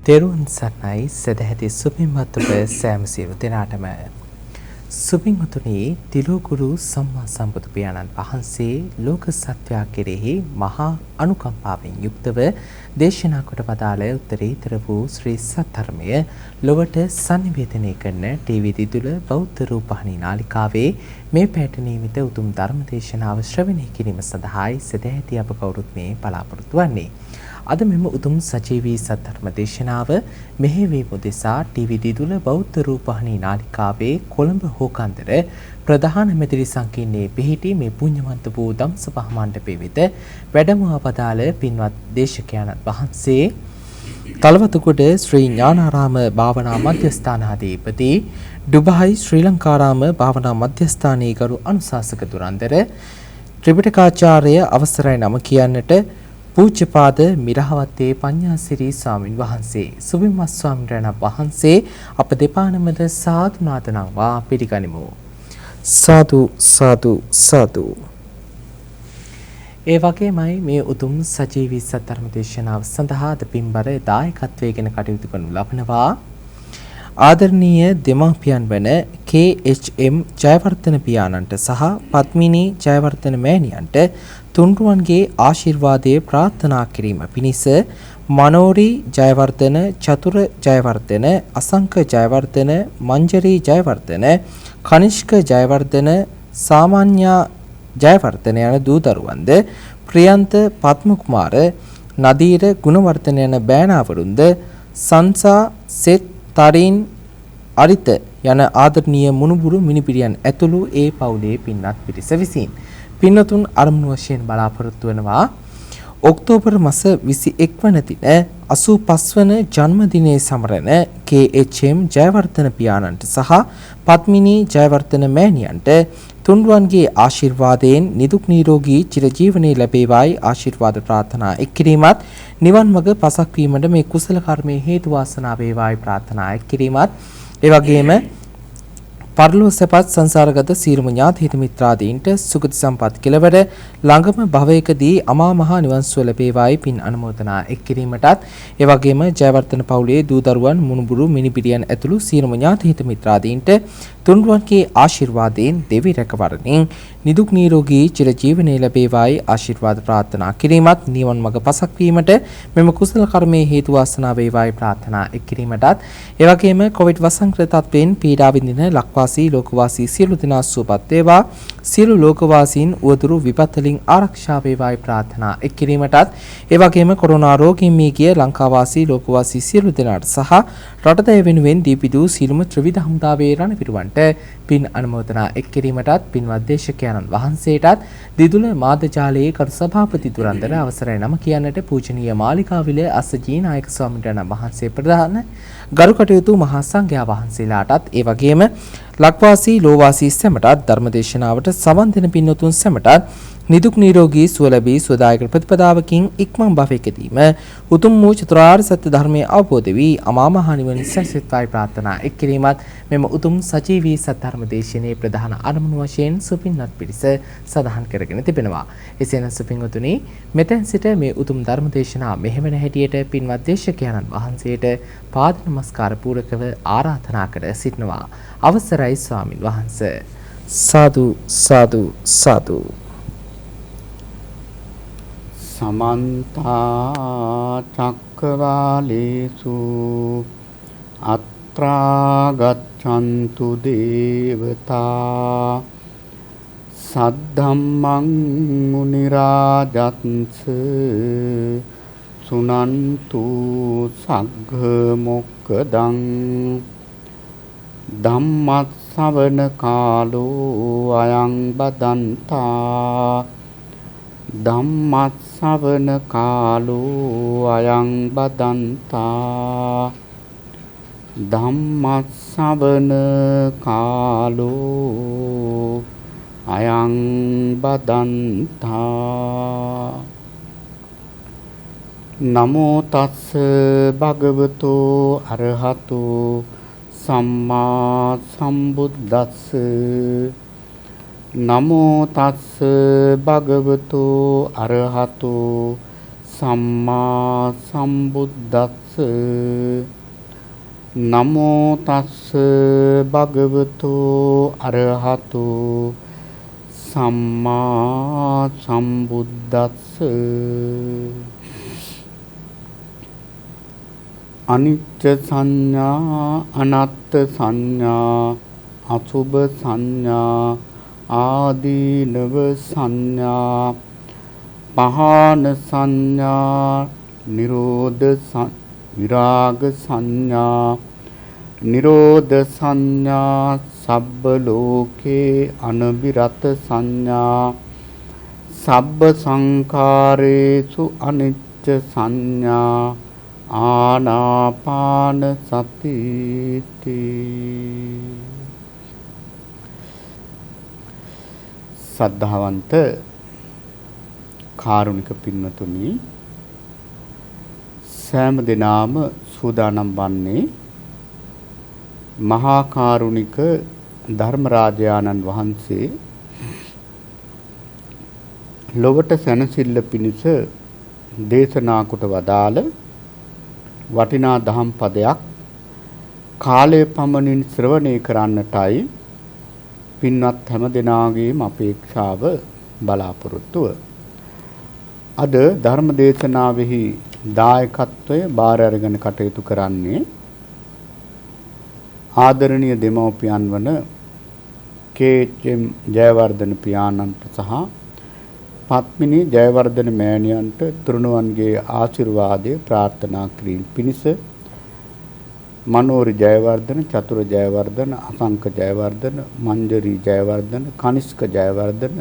තෙරුවන් සරණයි සදැහැති සුපින්වත් ඔබ සෑම සියලු දෙනාටම සුපින්වතුනි තිලෝගුරු සම්මා සම්බුදු පියාණන් වහන්සේ ලෝක සත්වයා කෙරෙහි මහා අනුකම්පාවෙන් යුක්තව දේශනා කොට වදාළ උත්තරීතර වූ ශ්‍රී සද්ධර්මය ලොවට sannivedanaya කරන ටීවී දිදුල බෞද්ධ රූපවාහිනී නාලිකාවේ මේ පැයට නියමිත උතුම් ධර්ම දේශනාව ශ්‍රවණය කිරීම සඳහායි සදැහැති අප කවුරුත් මේ බලාපොරොත්තු වෙන්නේ. අද මෙම උතුම් සජීවී සද්ධර්ම දේශනාව මෙහෙවීම උදෙසා ටීවී දිදුල බෞද්ධ රූපවාහිනී නාලිකාවේ කොළඹ හෝකන්දර ප්‍රධාන මැදිරි සංකීර්ණයේ පිහිටි මේ පුණ්‍යවන්ත වූ ධම්සභා මණ්ඩපයේ වෙත වැඩමවා පදාළ පින්වත් දේශකයන්න් වහන්සේ තලවතුගොඩ ශ්‍රී ඥානාරාම භාවනා මධ්‍යස්ථානාධිපති ඩුබායි ශ්‍රී ලංකාරාම භාවනා මධ්‍යස්ථානයේ ගරු අනුශාසක දුරන්දර ත්‍රිපිටකාචාර්ය අවසරයි නම කියන්නට පූජ්‍යපාද මිරහවත්තේ පඤ්ඤාසිරි ස්වාමින් වහන්සේ සුබිම්මත් ස්වාමීන් වහන්සේ අප දෙපානමද සාදු නාදනවා පිළිගනිමු. සාදු සාදු සාදු. ඒ වගේමයි මේ උතුම් සජීවී සද්ධර්ම දේශනාව සඳහා පින්බර දායකත්වයෙන් කටයුතු කරනු ලබනවා. ආදරණීය දෙමාපියන් වන KHM ජයවර්ධන පියාණන්ට සහ පත්මිනී ජයවර්ධන මෑණියන්ට තුන්රුවන්ගේ ආශිර්වාදයේ ප්‍රාර්ථනා කිරීම පිණිස මනෝරි ජයවර්ධන, චතුර ජයවර්ධන, අසංක ජයවර්ධන, මංජරි ජයවර්ධන, කනිෂ්ක ජයවර්ධන, සාමාන්‍යා ජයවර්ධන යන දූ දරුවන්ද ප්‍රියන්ත පත්ම කුමාර, නදීර ගුණවර්ධන යන බෑනාවරුන්ද සංසා සෙත් තරින් අරිත යන ආදරණීය මුණුබුරු මිනිපිරියන් ඇතුළු ඒ පවුලේ පින්වත් පිරිස විසින් පින්නතුන් අරමුණු වශයෙන් බලාපොරොත්තු වෙනවා ඔක්තෝබර් මාස 21 වන දින 85 වන ජන්මදිනයේ සමරන KHM ජයවර්ධන පියාණන්ට සහ පත්මිනී ජයවර්ධන මෑණියන්ට තුන්රුවන්ගේ ආශිර්වාදයෙන් නිදුක් නිරෝගී චිරජීවනයේ ලැබේවායි ආශිර්වාද ප්‍රාර්ථනා එක්කිරීමත් නිවන් මඟ පසක් වීමට මේ කුසල කර්මයේ හේතු වාසනා වේවායි ප්‍රාර්ථනා එක්කිරීමත් ඒ වගේම පරලෝසපත් සංසාරගත සියලුම ඥාති හිත මිත්‍රාදීන්ට සුගති සම්පත් කෙලවර ළඟම භවයකදී අමා මහ නිවන් සුව ලැබේවායි පින් අනුමෝදනා එක්කිරීමටත් ඒ වගේම ජයවර්ධන පවුලේ දූ දරුවන් මුණුබුරු මිනිපිරියන් ඇතුළු සියලුම ඥාති හිත මිත්‍රාදීන්ට තුන්රුවන්ගේ ආශිර්වාදයෙන් දෙවි රැකවරණින් නිදුක් නිරෝගී චිරජීවනයේ ලැබේවායි ආශිර්වාද ප්‍රාර්ථනා කිරීමත් නිවන් මඟ පසක් වීමට මෙම කුසල කර්මයේ හේතු වාසනා වේවායි ප්‍රාර්ථනා එක්කිරීමටත් ඒ වගේම කොවිඩ් වසංකර තත්ත්වයෙන් පීඩා විඳින ලක්වාසී ලෝකවාසී සියලු දෙනා සුවපත් වේවා සියලු ලෝකවාසීන් උවදුරු විපත් වලින් ආරක්ෂා වේවායි ප්‍රාර්ථනා එක්කිරීමටත් ඒ වගේම කොරෝනා රෝගීන් මේ ගිය ලංකාවාසී ලෝකවාසී සියලු දෙනාට සහ රටදෑ වෙනුවෙන් දීපිදු සියලුම ත්‍රිවිධ හමුදාවේ රණවිරුවන්ට පින් අනුමෝදනා එක්කිරීමටත් පින්වත් දේශකයන්න් වහන්සේටත් දිදුල මාධ්‍යාලයේ කරු සභාපති දුරන්දර අවසරයි නම කියන්නට පූජනීය මාලිකාවිල අස්සජී නායක ස්වාමීන් වහන්සේ ප්‍රධාන ගරු කටයුතු මහා සංඝයා වහන්සේලාටත් ඒ වගේම ලක්වාසී ලෝවාසී සැමටත් ධර්මදේශනාවට සවන් දෙන පින්වතුන් සැමටත් නිදුක් නිරෝගී සුව ලැබී සුවදායක ප්‍රතිපදාවකින් ඉක්මන් භවයකදීම උතුම් වූ චතුරාර්ය සත්‍ය ධර්මයේ අවබෝධ වී අමා මහ නිවන සැසෙත්වායි ප්‍රාර්ථනා එක්කිරීමත් මෙම උතුම් සජීවී සද්ධර්ම දේශනාවේ ප්‍රධාන අරමුණු වශයෙන් සුපින්වත් පිරිස සඳහන් කරගෙන තිබෙනවා. එසේනම් සුපින්වතුනි මෙතෙන් සිට මේ උතුම් ධර්ම දේශනාව මෙහෙවන හැටියට පින්වත් දේශකයන්න් වහන්සේට පාද නමස්කාර පූරකව ආරාධනා කර සිටිනවා. අවසරයි ස්වාමින් වහන්සේ. සාදු සාදු සාදු. සමන්ත චක්කවාලේසු අත්‍රා ගච්ඡන්තු දේවතා සද්ධම්මං මුනි රාජත්ස සුනන්තු සග්ග මොක්කදං ධම්මත් ශ්‍රවණ කාලෝ අයං බදන්තා ධම්මත් ශ්‍රවණ කාලෝ අයං බදන්තා ධම්මත් ශ්‍රවණ කාලෝ අයං බදන්තා නමෝ තස්ස භගවතු අරහතු සම්මා සම්බුද්දස්ස නමෝ තස්ස භගවතු අරහතු සම්මා සම්බුද්දස්ස නමෝ තස්ස භගවතු අරහතු සම්මා සම්බුද්දස්ස අනිත්‍ය සංඥා අනාත්ම සංඥා අසුභ සංඥා ආදීනව සංඥා පහන සංඥා නිරෝධ විරාග සංඥා නිරෝධ සංඥා සබ්බ ලෝකේ අනබිරත සංඥා සබ්බ සංඛාරේසු අනිච්ච සංඥා ආනාපාන සතිති. සද්ධාවන්ත කාරුණික පින්වතුනි, සෑම දිනාම සූදානම් වන්නේ මහා කාරුණික ධර්මරාජානන් වහන්සේ ලොවට සැනසෙල්ල පිණිස දේශනා කොට වදාළ වටිනා දහම් පදයක් කාලය පමණින් ශ්‍රවණය කරන්නටයි පින්වත් හැම දෙනාගේම අපේක්ෂාව බලාපොරොත්තුව. අද ධර්ම දේශනාවෙහි දායකත්වය බාර අරගෙන කටයුතු කරන්නේ ආදරණීය දෙමව්පියන් වන කේ.එච්.එම්. ජයවර්ධන පියාණන්ට සහ පත්මිනී ජයවර්ධන මෑණියන්ට තුරුණුවන්ගේ ආශිර්වාදය ප්‍රාර්ථනා කිරීම පිණිස මනෝරි ජයවර්ධන, චතුර ජයවර්ධන, අසංක ජයවර්ධන, මංජරි ජයවර්ධන, කනිෂ්ක ජයවර්ධන,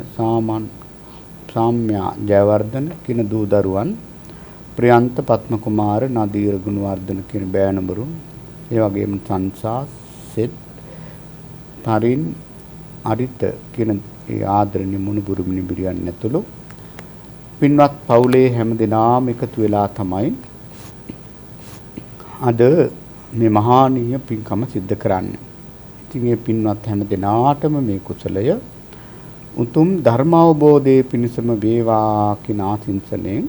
සාම්‍යා ජයවර්ධන කියන දූ දරුවන්, ප්‍රියන්ත පත්ම කුමාර, නදීර ගුණවර්ධන කියන බෑනඹරුන්, ඒ වගේම සංසා, සෙත්, තරින්, අරිත කියන ඒ ආදරණීය මුණුබුරු මිනිබිරියන් ඇතුළු පින්වත් පවුලේ හැම දෙනාම එකතු වෙලා තමයි අද මේ මහානීය පින්කම සිද්ධ කරන්නේ. ඉතින් මේ පින්වත් හැම දෙනාටම මේ කුසලය උතුම් ධර්ම අවබෝධයේ පිණසම වේවා කියන ආශිංසනයෙන්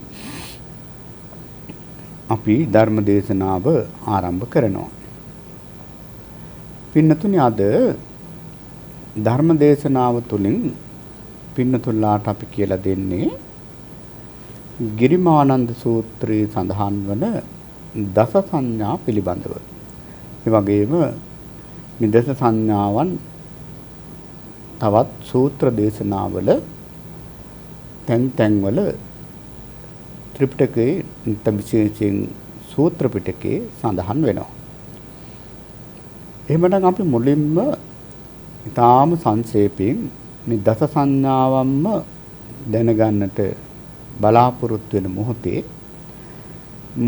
අපි ධර්ම දේශනාව ආරම්භ කරනවා. පින්නතුනි, අද ධර්ම දේශනාව තුළින් පින්නතුල්ලාට අපි කියලා දෙන්නේ ගිරිමානන්ද සූත්‍රයේ සඳහන් වන දස සංඥා පිළිබඳව. ඒ වගේම මේ දස සංඥාවන් තවත් සූත්‍ර දේශනාවල තැන්වල ත්‍රිපිටකයේ විශේෂයෙන් සූත්‍ර පිටකයේ සඳහන් වෙනවා. එහෙමනම් අපි මුලින්ම ඊටාම සංක්ෂේපයෙන් මේ දස සංඥාවන්ම දැනගන්නට බලාපොරොත්තු වෙන මොහොතේ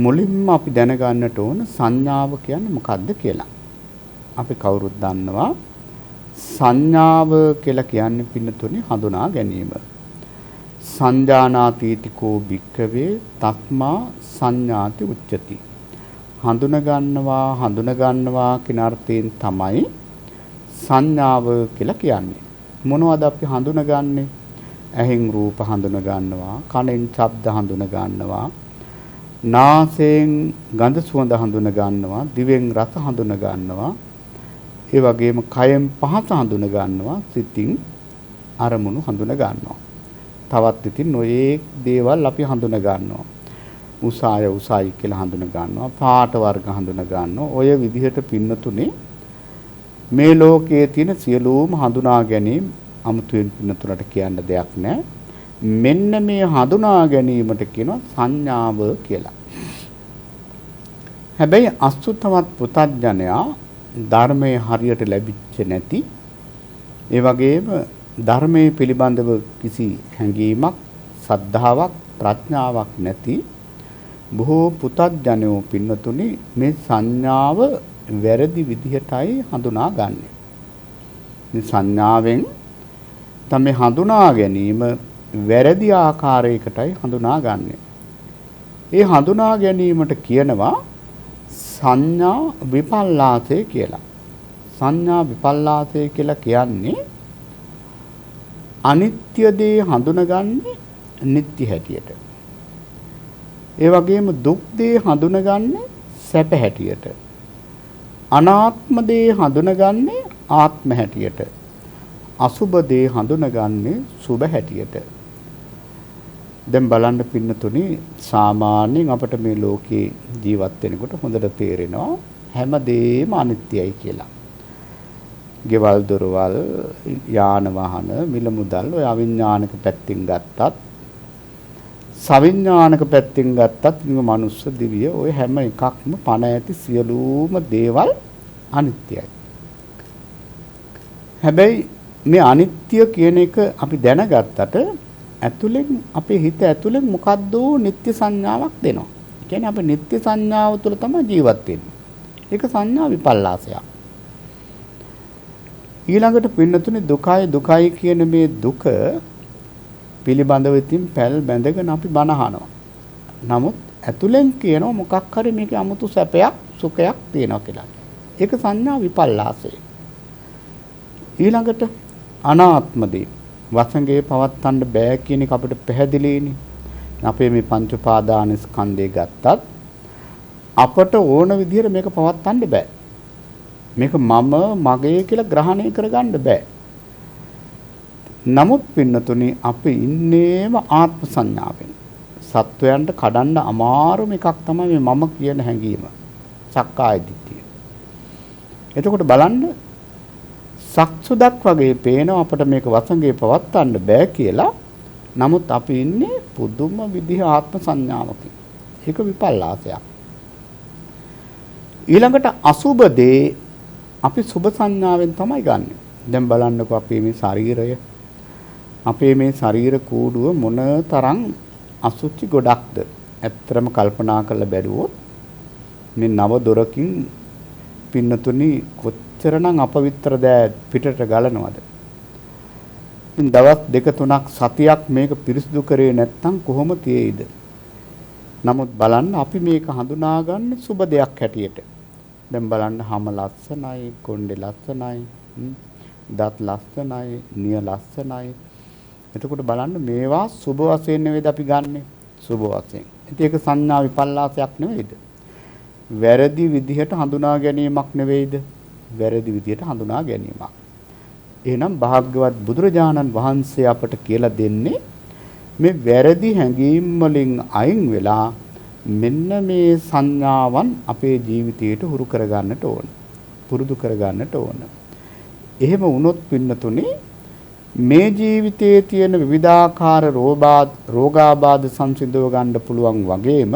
මුලින්ම අපි දැනගන්නට ඕන සංඥාව කියන්නේ මොකක්ද කියලා. අපි කවුරුත් දන්නවා සංඥාව කියලා කියන්නේ පින්නතුනේ හඳුනා ගැනීම. සංජානාතීතිකෝ භික්ඛවේ තස්මා සංඥාති උච්චති. හඳුනගන්නවා කියන අර්ථයෙන් තමයි සංඥාව කියලා කියන්නේ. මොනවද අපි හඳුනගන්නේ? ඇහෙන් රූප හඳුනගන්නවා, කනෙන් ශබ්ද හඳුනගන්නවා, නාසයෙන් ගඳ සුවඳ හඳුනගන්නවා, දිවෙන් රස හඳුනගන්නවා, ඒ වගේම කයෙන් පහස හඳුනගන්නවා, සිතින් අරමුණු හඳුනගන්නවා. තවත් ඉතින් නොයේක් දේවල් අපි හඳුනගන්නවා. උසාවි කියලා හඳුනගන්නවා, පාට වර්ග හඳුනගන්නවා. ඔය විදිහට පින්නතුනේ මේ ලෝකයේ තියෙන සියලුම හඳුනා ගැනීම අමුතුවෙන් පින්නතුලට කියන්න දෙයක් නැහැ. මෙන්න මේ හඳුනා ගැනීමට කියනවා සංඥාව කියලා. හැබැයි අසුතවත් පුතඥයා ධර්මයේ හරියට ලැබිච්ච නැති, ඒ වගේම ධර්මයේ පිළිබඳව කිසි හැඟීමක්, සද්ධාාවක්, ප්‍රඥාවක් නැති බොහෝ පුතඥයෝ පින්නතුනි මේ සංඥාව වැරදි විදිහටයි හඳුනාගන්නේ. මේ සංඥාවෙන් තමයි හඳුනා ගැනීම වැරදි ආකාරයකටයි හඳුනාගන්නේ. ඒ හඳුනා ගැනීමට කියනවා සංඥා විපල්ලාසය කියලා. සංඥා විපල්ලාසය කියලා කියන්නේ අනිත්‍ය දේ හඳුනගන්නේ නිට්ටි හැටියට. ඒ වගේම දුක් දේ හඳුනගන්නේ සැප හැටියට. අනාත්ම දේ හඳුනගන්නේ ආත්ම හැටියට. අසුබ දේ හඳුනගන්නේ සුබ හැටියට. දැන් බලන්න පින්නතුනි සාමාන්‍යයෙන් අපිට මේ ලෝකේ ජීවත් වෙනකොට හොඳට තේරෙනවා හැමදේම අනිත්‍යයි කියලා. ගෙවල් දොරවල් යාන වාහන මිල මුදල් ඔය අවිඥානික පැත්තෙන් ගත්තත් සවිඥානික පැත්තෙන් ගත්තත් මේ මනුස්ස දිව්‍ය ඔය හැම එකක්ම පණ ඇති සියලුම දේවල් අනිත්‍යයි. හැබැයි මේ අනිත්‍ය කියන එක අපි දැනගත්තට ඇතුලෙන් අපේ හිත ඇතුලෙන් මොකද්ද නිත්‍ය සංඥාවක් දෙනවා. ඒ කියන්නේ අපි නිත්‍ය සංඥාව තුළ තමයි ජීවත් වෙන්නේ. ඒක සංඥා විපල්ලාසයක්. ඊළඟට පින්නතුනේ දුකයි කියන මේ දුක පිළිබඳව ඉතින් පැල් බැඳගෙන අපි බන අහනවා. නමුත් ඇතුලෙන් කියනවා මොකක් හරි මේකේ 아무තු සැපයක් සුඛයක් තියෙනවා කියලා. ඒක සංඥා විපල්ලාසය. ඊළඟට අනාත්ම දේ වසඟේ පවත්තන්න බෑ කියන එක අපිට පැහැදිලිනේ. අපේ මේ පංච උපාදාන ස්කන්ධය ගත්තත් අපට ඕන විදිහට මේක පවත්තන්න බෑ. මේක මම මගේ කියලා ග්‍රහණය කරගන්න බෑ. නමුත් පින්නතුනි අපි ඉන්නේම ආත්ම සංඥාවෙන්. සත්වයන්ට කඩන්න අමාරුම එකක් තමයි මේ මම කියන හැඟීම. සක්කාය දිට්ඨිය. එතකොට බලන්න සක්සුදක් වගේ පේනවා අපිට මේක වසඟේ පවත්තන්න බෑ කියලා. නමුත් අපි ඉන්නේ පුදුම විදිහ ආත්ම සංඥාවකින්. ඒක විපල්ලාසයක්. ඊළඟට අසුබ දේ අපි සුබ සංඥාවෙන් තමයි ගන්නෙ. දැන් බලන්නකෝ අපේ මේ ශරීරය අපේ මේ ශරීර කූඩුව මොන තරම් අසුචි ගොඩක්ද. ඇත්තටම කල්පනා කරලා බැලුවොත් මේ නව දොරකින් පින්නතුනි කොච්චරනම් අපවිත්‍ර දෑ පිටට ගලනවද. ඉතින් දවස් දෙක තුනක් සතියක් මේක පිරිසිදු කරේ නැත්නම් කොහොම තියෙයිද. නමුත් බලන්න අපි මේක හඳුනාගන්නේ සුබ දෙයක් හැටියට. දැන් බලන්න හැම ලස්සනයි, කොණ්ඩේ ලස්සනයි, දත් ලස්සනයි, නිය ලස්සනයි. එතකොට බලන්න මේවා සුබ වශයෙන් නෙවෙයිද අපි ගන්නෙ? සුබ වශයෙන්. ඉතින් ඒක සංඥා විපල්ලාසයක් නෙවෙයිද? වැරදි විදිහට හඳුනා ගැනීමක් නෙවෙයිද? වැරදි විදිහට හඳුනා ගැනීමක්. එහෙනම් භාග්‍යවත් බුදුරජාණන් වහන්සේ අපට කියලා දෙන්නේ මේ වැරදි හැඟීම් වලින් අයින් වෙලා මෙන්න මේ සංඥාවන් අපේ ජීවිතයට හුරු කරගන්නට ඕන. පුරුදු කරගන්නට ඕන. එහෙම වුණොත් පින්නතුනේ මේ ජීවිතයේ තියෙන විවිධාකාර රෝගාබාධ සංසිඳව ගන්න පුළුවන් වගේම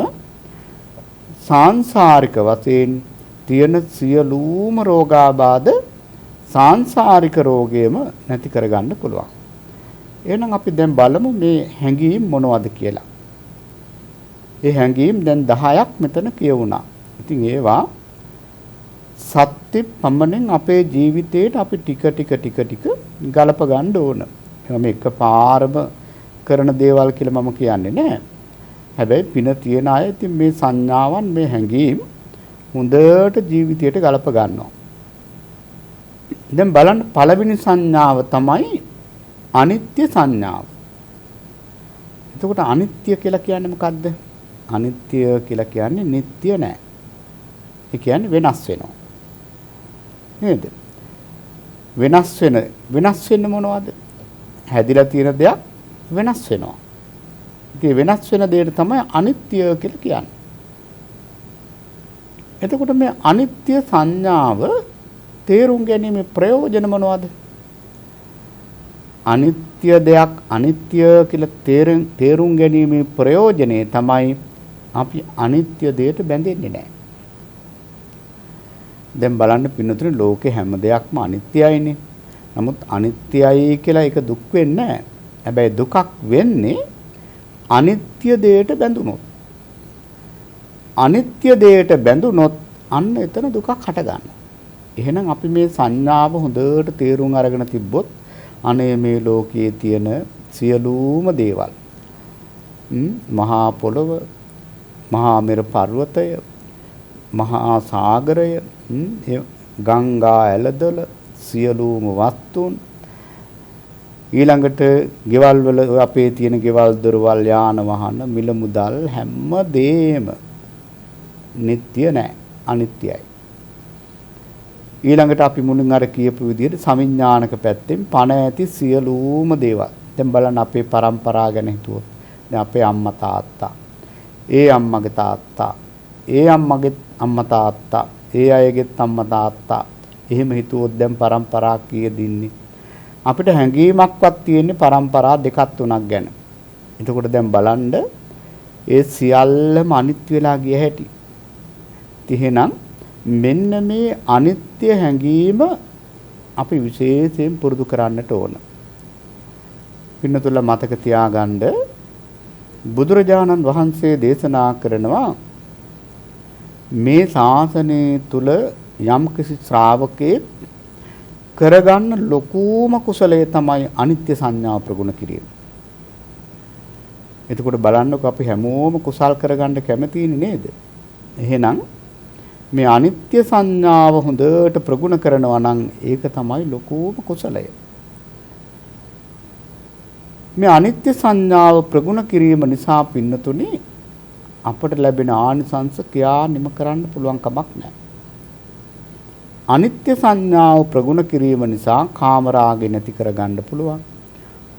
සාංශාරික වශයෙන් තියෙන සියලුම රෝගාබාධ සාංශාරික රෝගයම නැති කරගන්න පුළුවන්. එහෙනම් අපි දැන් බලමු මේ හැඟීම් මොනවද කියලා. ඒ හැඟීම් දැන් 10ක් මෙතන කියවුණා. ඉතින් ඒවා සත්‍ය පමණෙන් අපේ ජීවිතේට අපි ටික ගලප ගන්න ඕන. එහෙනම් එකපාරම කරන දේවල් කියලා මම කියන්නේ නැහැ. හැබැයි පින තියන අය ඉතින් මේ සංඥාවන් මේ හැඟීම් හොඳට ජීවිතයට ගලප ගන්නවා. දැන් බලන්න පළවෙනි සංඥාව තමයි අනිත්‍ය සංඥාව. එතකොට අනිත්‍ය කියලා කියන්නේ මොකද්ද? අනිත්‍ය කියලා කියන්නේ නිට්ටය නෑ. ඒ කියන්නේ වෙනස් වෙනවා. නේද? වෙනස් වෙන්නේ මොනවද? හැදිලා තියෙන දෙයක් වෙනස් වෙනවා. ඉතින් වෙනස් වෙන දෙයට තමයි අනිත්‍ය කියලා කියන්නේ. එතකොට මේ අනිත්‍ය සංඥාව තේරුම් ගැනීමේ ප්‍රයෝජන මොනවද? අනිත්‍ය දෙයක් අනිත්‍ය කියලා තේරුම් ගැනීමේ ප්‍රයෝජනේ තමයි අපි අනිත්‍ය දෙයට බැඳෙන්නේ නැහැ. දැන් බලන්න පින්නතුනේ ලෝකේ හැම දෙයක්ම අනිත්‍යයිනේ. නමුත් අනිත්‍යයි කියලා ඒක දුක් වෙන්නේ නැහැ. හැබැයි දුකක් වෙන්නේ අනිත්‍ය දෙයට බැඳුනොත්. අනිත්‍ය දෙයට බැඳුනොත් අන්න එතන දුකක් හට ගන්නවා. එහෙනම් අපි මේ සංඥාව හොඳට තේරුම් අරගෙන තිබ්බොත් අනේ මේ ලෝකයේ තියෙන සියලුම දේවල් මහා පොළොව, මහා මෙර පර්වතය, මහා සාගරය, ගංගා ඇලදොල සියලුම වස්තුන් ඊළඟට ගෙවල් වල අපේ තියෙන ගෙවල් දොරවල් යාන වාහන මිල මුදල් හැමදේම නිට්ටිය නෑ අනිත්‍යයි. ඊළඟට අපි මුලින් අර කියපු විදිහට සවිඥානික පැත්තෙන් පණ ඇති සියලුම දේවල්. දැන් බලන්න අපේ પરම්පරා ගැන හිතුවොත්. දැන් අපේ අම්මා තාත්තා, ඒ අම්මගේ තාත්තා, ඒ අම්මගේ අම්මා තාත්තා, ඒ අයගෙත් අම්මා තාත්තා. එහෙම හිතුවොත් දැන් પરම්පරා කීයද ඉන්නේ? අපිට හැඟීමක්වත් තියෙන්නේ પરම්පරා දෙකක් තුනක් ගැන. එතකොට දැන් බලන්න ඒ සියල්ලම අනිත්‍ය වෙලා ගිය හැටි. එහෙනම් මෙන්න මේ අනිත්‍ය හැඟීම අපි විශේෂයෙන් පුරුදු කරන්නට ඕන. පින්නතුල්ලා මතක තියාගන්න බුදුරජාණන් වහන්සේ දේශනා කරනවා මේ ශාසනය තුල යම්කිසි ශ්‍රාවකෙක් කරගන්න ලොකුම කුසලය තමයි අනිත්‍ය සංඥාව ප්‍රගුණ කිරීම. එතකොට බලන්නකො අපි හැමෝම කුසල් කරගන්න කැමතිනේ නේද? එහෙනම් මේ අනිත්‍ය සංඥාව හොඳට ප්‍රගුණ කරනවා නම් ඒක තමයි ලොකුම කුසලය. මේ අනිත්‍ය සංඥාව ප්‍රගුණ කිරීම නිසා පින්නතුනේ අපට ලැබෙන ආනිසංස කියා නිම කරන්න පුළුවන් කමක් නැහැ. අනිත්‍ය සංඥාව ප්‍රගුණ කිරීම නිසා කාම රාගය නැති කරගන්න පුළුවන්.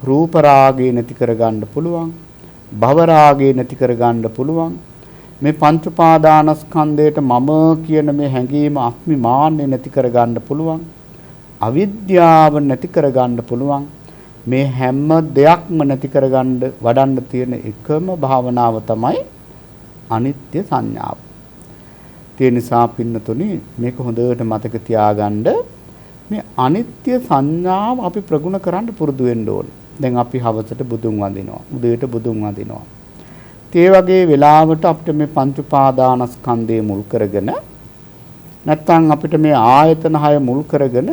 රූප රාගය නැති කරගන්න පුළුවන්. භව රාගය නැති කරගන්න පුළුවන්. මේ පංච උපාදානස්කන්ධයට මම කියන මේ හැඟීම අස්මිමාන්නේ නැති කරගන්න පුළුවන්. අවිද්‍යාව නැති කරගන්න පුළුවන්. මේ හැම දෙයක්ම නැති කරගන්න වඩන්න තියෙන එකම භාවනාව තමයි අනිත්‍ය සංඥාව. ඒ නිසා පින්නතුනි මේක හොඳට මතක තියාගන්න මේ අනිත්‍ය සංඥාව අපි ප්‍රගුණ කරන්න පුරුදු වෙන්න ඕනේ. දැන් අපි හවසට බුදුන් වඳිනවා. උදේට බුදුන් වඳිනවා. ඒ වගේ වෙලාවට අපිට මේ පංච උපාදානස්කන්ධය මුල් කරගෙන නැත්නම් අපිට මේ ආයතන 6 මුල් කරගෙන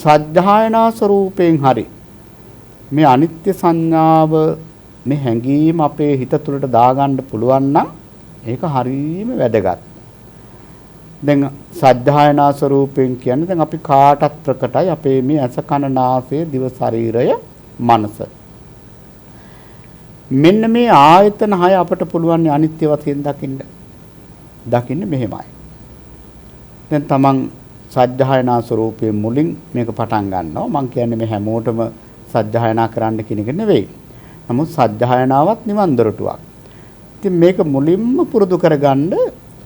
සද්ධායනා ස්වરૂපයෙන් හරි මේ අනිත්‍ය සංඥාව මේ හැඟීම අපේ හිත තුළට දාගන්න පුළුවන් නම් ඒක හරියම වැදගත්. දැන් සද්ධායනා ස්වરૂපයෙන් කියන්නේ දැන් අපි කාටත් ප්‍රකටයි අපේ මේ ඇස කන නාසය දිව ශරීරය මනස. මෙන්න මේ ආයතන 6 අපට පුළුවන් අනිත්‍ය වශයෙන් දකින්න මෙහෙමයි. දැන් තමන් සද්ධායනා ස්වરૂපයෙන් මුලින් මේක පටන් ගන්නවා. මම කියන්නේ මේ හැමෝටම සද්ධායනා කරන්න කියන එක නෙවෙයි. නමුත් සද්ධායනාවත් නිවන් දොරටුවක්. ඉතින් මේක මුලින්ම පුරුදු කරගන්න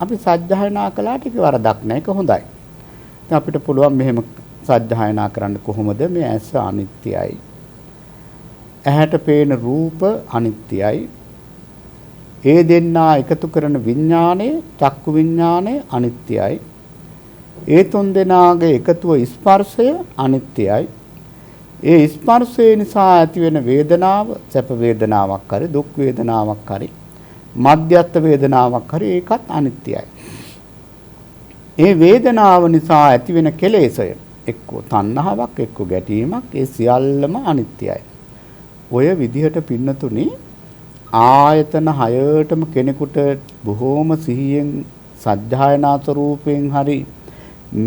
අපි සද්ධායනා කළාට ඒක වරදක් නෑ. ඒක හොඳයි. ඉතින් අපිට පුළුවන් මෙහෙම සද්ධායනා කරන්න කොහොමද? මේ ඇස අනිත්‍යයි. ඇහැට පේන රූප අනිත්‍යයි. ඒ දෙන්නා එකතු කරන විඥානය, චක්කු විඥානය අනිත්‍යයි. ඒ තුන් දෙනාගේ එකතුව ස්පර්ශය අනිත්‍යයි. ඒ ස්පර්ශය නිසා ඇතිවෙන වේදනාව, සැප වේදනාවක් හරි දුක් වේදනාවක් හරි මධ්‍යස්ථ වේදනාවක් හරි ඒකත් අනිත්‍යයි. ඒ වේදනාව නිසා ඇතිවෙන කෙලෙසය එක්ක තණ්හාවක් එක්ක ගැටීමක් ඒ සියල්ලම අනිත්‍යයි. ඔය විදිහට පින්නතුනි ආයතන 6ටම කෙනෙකුට බොහෝම සිහියෙන් සද්ධායනා ස්වરૂපයෙන් හරි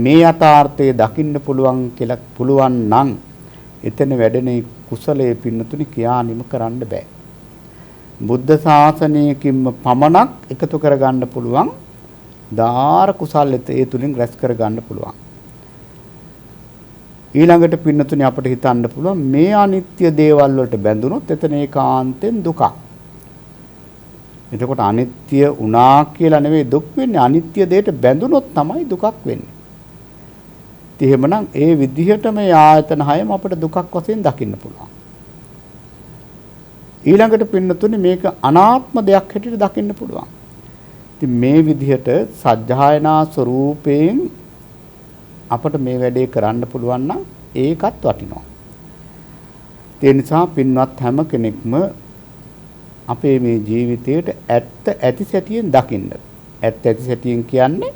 මේ යථාර්ථය දකින්න පුළුවන් නම් එතන වැඩෙන කුසලයේ පින්නතුනි කියා නිම කරන්න බෑ. බුද්ධ ශාසනයකින්ම පමණක් එකතු කරගන්න පුළුවන් දාර කුසල් ඒ තුලින් රැස් කරගන්න පුළුවන්. ඊළඟට පින්නතුනි අපිට හිතන්න පුළුවන් මේ අනිත්‍ය දේවල් වලට බැඳුනොත් එතන ඒකාන්තෙන් දුකක්. එතකොට අනිත්‍ය උනා කියලා නෙවෙයි දුක් වෙන්නේ අනිත්‍ය දෙයට බැඳුනොත් තමයි දුකක් වෙන්නේ. එහෙමනම් ඒ විදිහට මේ ආයතන 6ම අපිට දුකක් වශයෙන් දකින්න පුළුවන්. ඊළඟට පින්නතුනේ මේක අනාත්ම දෙයක් හැටියට දකින්න පුළුවන්. ඉතින් මේ විදිහට සද්ධායනා ස්වરૂපයෙන් අපට මේ වැඩේ කරන්න පුළුවන් නම් ඒකත් වටිනවා. ඒ නිසා පින්වත් හැම කෙනෙක්ම අපේ මේ ජීවිතයට ඇත්ත ඇති සැටියෙන් දකින්න. ඇත්ත ඇති සැටියෙන් කියන්නේ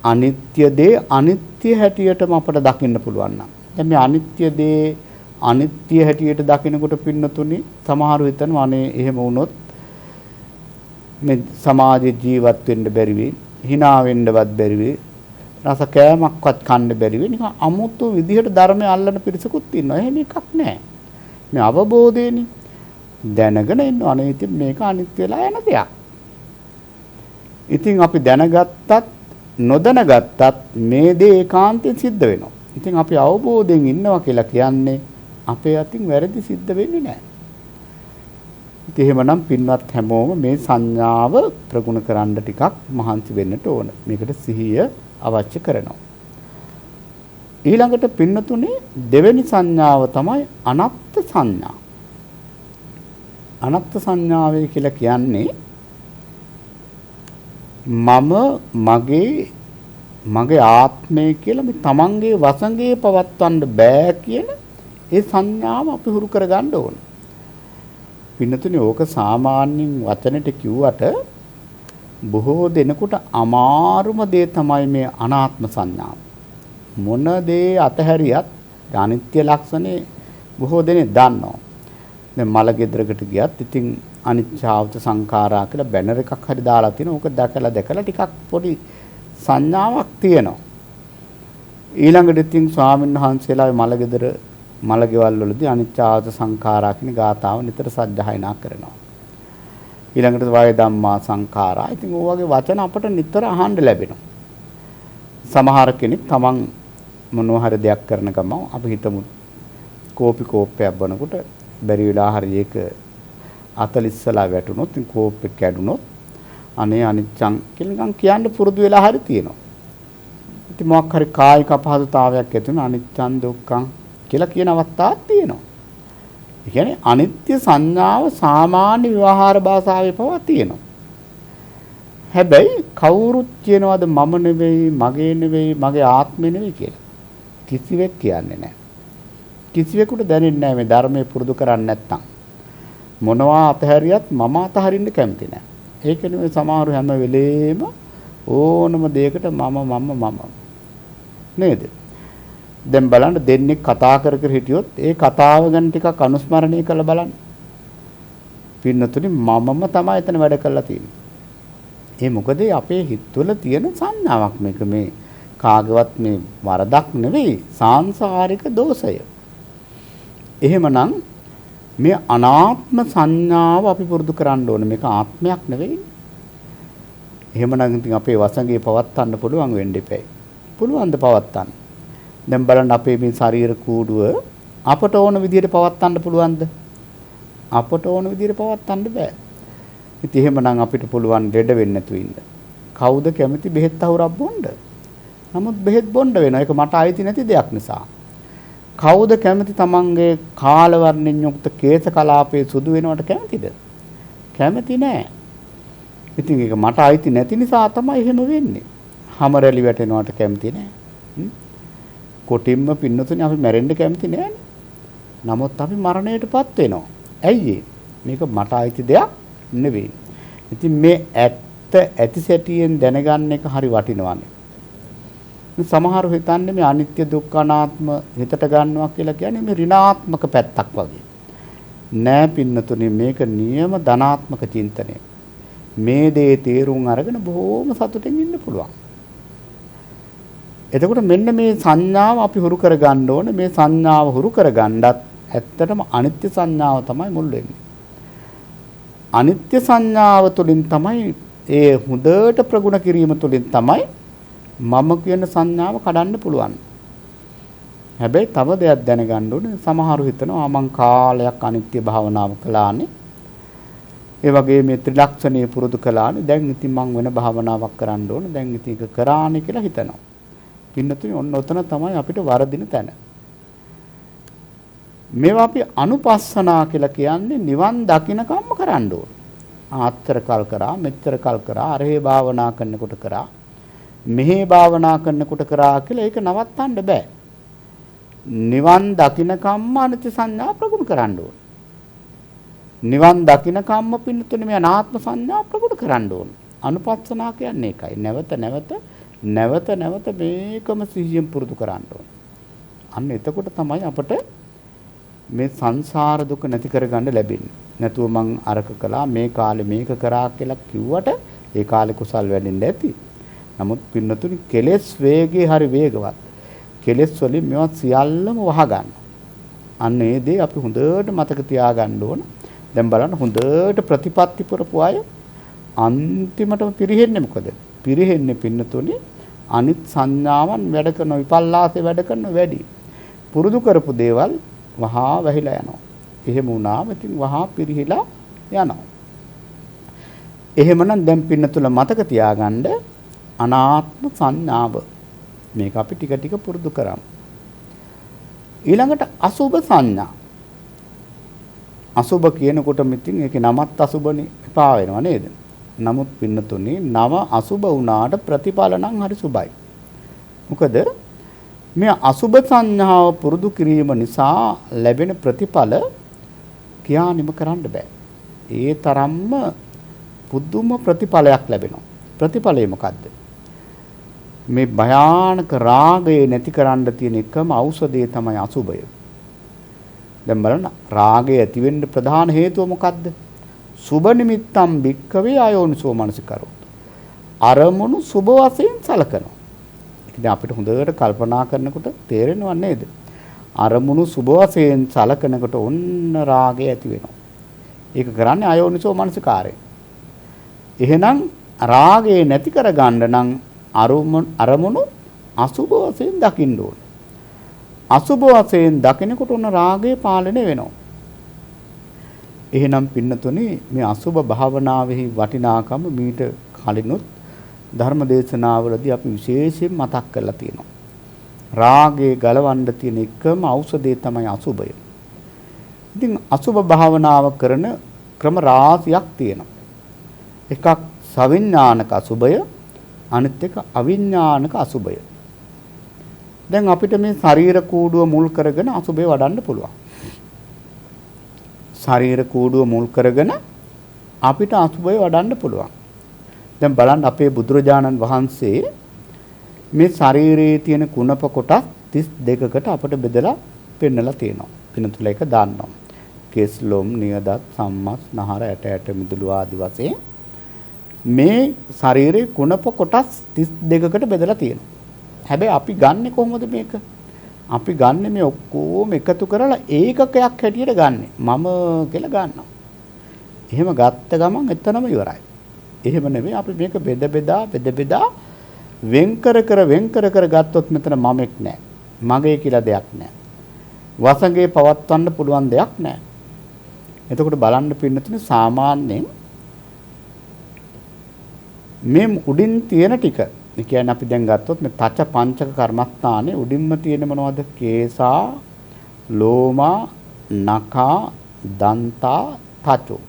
අනිත්‍ය දේ අනිත්‍ය හැටියටම අපට දකින්න පුළුවන් නම්. දැන් මේ අනිත්‍ය දේ අනිත්‍ය හැටියට දකිනකොට පින්නතුනි සමහරව හිතනවා අනේ එහෙම වුණොත් මේ සමාජයේ ජීවත් වෙන්න බැරි වෙයි, hina වෙන්නවත් බැරි වෙයි, රස කෑමක්වත් කන්න බැරි වෙයි. නිකන් අමුතු විදිහට ධර්මය අල්ලන පිරිසකුත් ඉන්නවා. එහෙම එකක් නැහැ. මේ අවබෝධයනේ දැනගෙන ඉන්නවා. අනේ ඉතින් මේක අනිත් වෙලා යන දෙයක්. ඉතින් අපි දැනගත්තත් නොදැනගත්තත් මේ දේ ඒකාන්තයෙන් සිද්ධ වෙනවා. ඉතින් අපි අවබෝධයෙන් ඉන්නවා කියලා කියන්නේ අපේ අතින් වැරදි සිද්ධ වෙන්නේ නැහැ. ඉතින් එහෙමනම් පින්වත් හැමෝම මේ සංඥාව ප්‍රගුණ කරන්න ටිකක් මහන්සි වෙන්නට ඕන. මේකට සිහිය අවශ්‍ය කරනවා. ඊළඟට පින්නතුනේ දෙවෙනි සංඥාව තමයි අනත්ත් සංඥා. අනත්ත් සංඥාවේ කියලා කියන්නේ මගේ ආත්මය කියලා මේ තමන්ගේ වසඟේ පවත්වන්න බෑ කියන ඒ සංඥාව අපි හුරු කරගන්න ඕන. පින්නතුනේ ඕක සාමාන්‍යයෙන් වචනෙට කිව්වට බොහෝ දෙනෙකුට අමාරුම දේ තමයි මේ අනාත්ම සංඥාව. මොන දේ අතහැරියත් අනිත්‍ය ලක්ෂණේ බොහෝ දෙනෙක් දන්නවා. දැන් මල ගෙදරකට ගියත් ඉතින් අනිච්චාවත සංඛාරා කියලා බැනර් එකක් හරි දාලා තිනවා. ඕක දැකලා ටිකක් පොඩි සංඥාවක් තියෙනවා. ඊළඟට ඉතින් ස්වාමීන් වහන්සේලා මල ගෙදර මල ගෙවල් වලදී අනිච්චාවත සංඛාරා කියන ගාථාව නිතර සජ්ජායනා කරනවා. ඊළඟට වාය ධම්මා සංඛාරා. ඉතින් ඔය වගේ වචන අපට නිතර අහන්න ලැබෙනවා. සමහර කෙනෙක් තමන් මොනවා හරි දෙයක් කරන ගමන් අපි හිතමු කෝපි කෝප්පයක් බනකොට බැරි වෙලා හරි ඒක අතලිස්සලා වැටුනොත් ඉතින් කෝප්පෙ කැඩුනොත් අනේ අනිච්චං කියලා කියන්න පුරුදු වෙලා හරි තියෙනවා. ඉතින් මොකක් හරි කායික අපහසුතාවයක් ඇති වෙන අනිච්චං දුක්ඛං කියලා කියන අවස්ථාවක් තියෙනවා. ඒ කියන්නේ අනිත්‍ය සංඥාව සාමාන්‍ය ව්‍යවහාර භාෂාවේ පවා තියෙනවා. හැබැයි කවුරුත් කියනවාද මම නෙවෙයි, මගේ නෙවෙයි, මගේ ආත්මෙ නෙවෙයි කියලා. කිසිවෙක් කියන්නේ නැහැ. කිසිවෙකුට දැනෙන්නේ නැහැ මේ ධර්මයේ පුරුදු කරන්නේ නැත්තම්. මොනවා අතහැරියත් මම අතහරින්න කැමති නැහැ. ඒක නෙවෙයි සමහරු හැම වෙලේම ඕනම දෙයකට මම නේද? දැන් බලන්න දෙන්නේ කතා කර හිටියොත් ඒ කතාව ගැන ටිකක් අනුස්මරණය කරලා බලන්න. පින්නතුනි මමම තමයි එතන වැඩ කරලා තියෙන්නේ. ඒ මොකද අපේ හිතවල තියෙන සංඥාවක් මේක මේ කාගවත් මේ වරදක් නෙවෙයි සාංශාරික දෝෂය. එහෙමනම් මේ අනාත්ම සංඥාව අපි පුරුදු කරන්න ඕනේ. මේක ආත්මයක් නෙවෙයි. එහෙමනම් ඉතින් අපේ වසඟේ පවත්තන්න පුළුවන් වෙන්න එපයි. පුළුවන් ද පවත්තන්න? දැන් බලන්න අපේ මේ ශරීර කූඩුව අපට ඕන විදිහට පවත්තන්න පුළුවන්ද? අපට ඕන විදිහට පවත්තන්න බෑ. ඉතින් එහෙමනම් අපිට පුළුවන් ලෙඩ වෙන්නේ නැතුව ඉන්න. කවුද කැමති බෙහෙත් අහුරක් බොන්න? නමුත් බෙහෙත් බොන්න වෙනවා. ඒක මට අයිති නැති දෙයක් නිසා. කවුද කැමති තමන්ගේ කාල වර්ණෙන් යුක්ත කේශ කලාපයේ සුදු වෙනවට කැමතිද? කැමති නෑ. ඉතින් ඒක මට අයිති නැති නිසා තමයි එහෙම වෙන්නේ. හැම රැලි වැටෙනවට කැමති නෑ. කොටින්ම පින්නතුනේ අපි මැරෙන්න කැමති නෑනේ. නමුත් අපි මරණයටපත් වෙනවා. ඇයි මේක මට අයිති දෙයක් නෙවෙයි. ඉතින් මේ ඇත්ත සැටියෙන් දැනගන්න එක හරි වටිනවානේ. සමහරව හිතන්නේ මේ අනිත්‍ය දුක්ඛ අනාත්ම හිතට ගන්නවා කියලා කියන්නේ මේ ඍණාත්මක පැත්තක් වගේ. නෑ පින්නතුනේ මේක නියම ධනාත්මක චින්තනය. මේ දේ තේරුම් අරගෙන බොහොම සතුටින් ඉන්න පුළුවන්. එතකොට මෙන්න මේ සංඥාව අපි හුරු කර ගන්න ඕනේ. මේ සංඥාව හුරු කර ගන්නත් ඇත්තටම අනිත්‍ය සංඥාව තමයි මුල් වෙන්නේ. අනිත්‍ය සංඥාව තුළින් තමයි ඒ හොඳට ප්‍රගුණ කිරීම තුළින් තමයි මම කියන සංඥාව කඩන්න පුළුවන්. හැබැයි තව දෙයක් දැනගන්න ඕනේ. සමහරු හිතනවා මං කාලයක් අනිත්‍ය භාවනාව කළානේ. ඒ වගේ මේ ත්‍රිලක්ෂණීය පුරුදු කළානේ. දැන් ඉතින් මං වෙන භාවනාවක් කරන්න ඕනේ. දැන් ඉතින් ඒක කරානේ කියලා හිතනවා. පින්නතුනි ඔන්න ඔතන තමයි අපිට වරදින තැන. මේවා අපි අනුපස්සනා කියලා කියන්නේ නිවන් දකින්නකම්ම කරන්න ඕන. ආත්තර කල් කරා, මෙච්චර කල් කරා, අරහේ භාවනා කරනකොට කරා, මෙහි භාවනා කරනකොට කරා කියලා ඒක නවත්තන්න බෑ. නිවන් දකින්නකම්ම අනිත්‍ය සංඥා ප්‍රගුණ කරන්න ඕන. නිවන් දකින්නකම්ම පින්නතුනේ මේ අනාත්ම සංඥා ප්‍රගුණ කරන්න ඕන. අනුපස්සනා කියන්නේ ඒකයි. නැවත නැවත මේකම සිහියෙන් පුරුදු කරන්න ඕන. අන්න එතකොට තමයි අපට මේ සංසාර දුක නැති කරගන්න ලැබෙන්නේ. නැතුව මං අරක කළා මේ කාලේ මේක කරා කියලා කිව්වට ඒ කාලේ කුසල් වැඩෙන්නේ නැති. නමුත් පින්නතුනි කෙලෙස් වේගයේ හරි වේගවත්. කෙලෙස් වලින් මේවා සියල්ලම වහ ගන්නවා. අන්න ඒ දේ අපි හොඳට මතක තියාගන්න ඕන. දැන් බලන්න හොඳට ප්‍රතිපත්ති පුරපු අය අන්තිමටම පිරෙන්නේ මොකද? පිරෙන්නේ පින්නතුනි අනිත් සංඥාවන් වැඩ කරන විපල්ලාසේ වැඩ කරන වැඩි. පුරුදු කරපු දේවල් වහා වැහිලා යනවා. එහෙම වුණාම ඉතින් වහා පිරිහිලා යනවා. එහෙමනම් දැන් පින්නතුල මතක තියාගන්න අනාත්ම සංඥාව. මේක අපි ටික ටික පුරුදු කරමු. ඊළඟට අසුභ සංඥා. අසුභ කියනකොට මිතින් ඒකේ නමත් අසුභනේ එපා වෙනව නේද? නමුත් පින්නතුනේ නම අසුභ වුණාට ප්‍රතිඵල නම් හරි සුභයි. මොකද මේ අසුභ සංඥාව පුරුදු කිරීම නිසා ලැබෙන ප්‍රතිඵල කියානිම කරන්න බෑ. ඒ තරම්ම පුදුම ප්‍රතිඵලයක් ලැබෙනවා. ප්‍රතිඵලය මොකද්ද? මේ භයානක රාගය නැති කරන්න තියෙන එකම ඖෂධය තමයි අසුභය. දැන් බලන්න රාගය ඇති වෙන්න ප්‍රධාන හේතුව මොකද්ද? සුභ නිමිත්තම් භික්ඛවේ ආයෝනිසෝ මනසිකරෝ. අරමුණු සුභ වශයෙන් සලකනවා. ඒක දැන් අපිට හොඳට කල්පනා කරනකොට තේරෙනව නේද? අරමුණු සුභ වශයෙන් සලකනකොට ඔන්න රාගය ඇති වෙනවා. ඒක කරන්නේ ආයෝනිසෝ මනසිකාරයෙන්. එහෙනම් රාගය නැති කරගන්න නම් අරමුණු අසුභ වශයෙන් දකින්න ඕනේ. අසුභ වශයෙන් දකිනකොට උන රාගය පාලනය වෙනවා. එහෙනම් පින්නතුනේ මේ අසුභ භාවනාවෙහි වටිනාකම මීට කලිනුත් ධර්ම දේශනාවලදී අපි විශේෂයෙන් මතක් කරලා තියෙනවා. රාගය ගලවන්න තියෙන එකම ඖෂධය තමයි අසුභය. ඉතින් අසුභ භාවනාව කරන ක්‍රම රාශියක් තියෙනවා. එකක් සවිඥානික අසුභය, අනිත් එක අවිඥානික අසුභය. දැන් අපිට මේ ශරීර කූඩුව මුල් කරගෙන අසුභය වඩන්න පුළුවන්. ශරීර කූඩුව මුල් කරගෙන අපිට අසුභය වඩන්න පුළුවන්. දැන් බලන්න අපේ බුදුරජාණන් වහන්සේ මේ ශරීරයේ තියෙන කුණප කොටස් 32කට අපිට බෙදලා පෙන්නලා තියෙනවා. පිනතුල එක දාන්නවා. කෙස් ලොම් නියදත් සම්මස් නහර ඇට ඇට මිදුළු ආදි වශයෙන් මේ ශරීරයේ කුණප කොටස් 32කට බෙදලා තියෙනවා. හැබැයි අපි ගන්නෙ කොහොමද මේක? අපි ගන්නෙ මේ ඔක්කොම එකතු කරලා ඒකකයක් හැටියට ගන්නෙ. මම කියලා ගන්නවා. එහෙම ගත්ත ගමන් එතනම ඉවරයි. එහෙම නෙවෙයි අපි මේක බෙද බෙදා වෙන් කර ගත්තොත් මෙතන මමෙක් නැහැ. මගේ කියලා දෙයක් නැහැ. වසඟේ පවත්වන්න පුළුවන් දෙයක් නැහැ. එතකොට බලන්න පින්නතුනේ සාමාන්‍යයෙන් මේ උඩින් තියෙන ටික ඒ කියන්නේ අපි දැන් ගත්තොත් මේ තච පංචක කර්මස්ථානේ උඩින්ම තියෙන මොනවද? කේසා, ලෝමා, නඛා, දන්තා, තචෝ.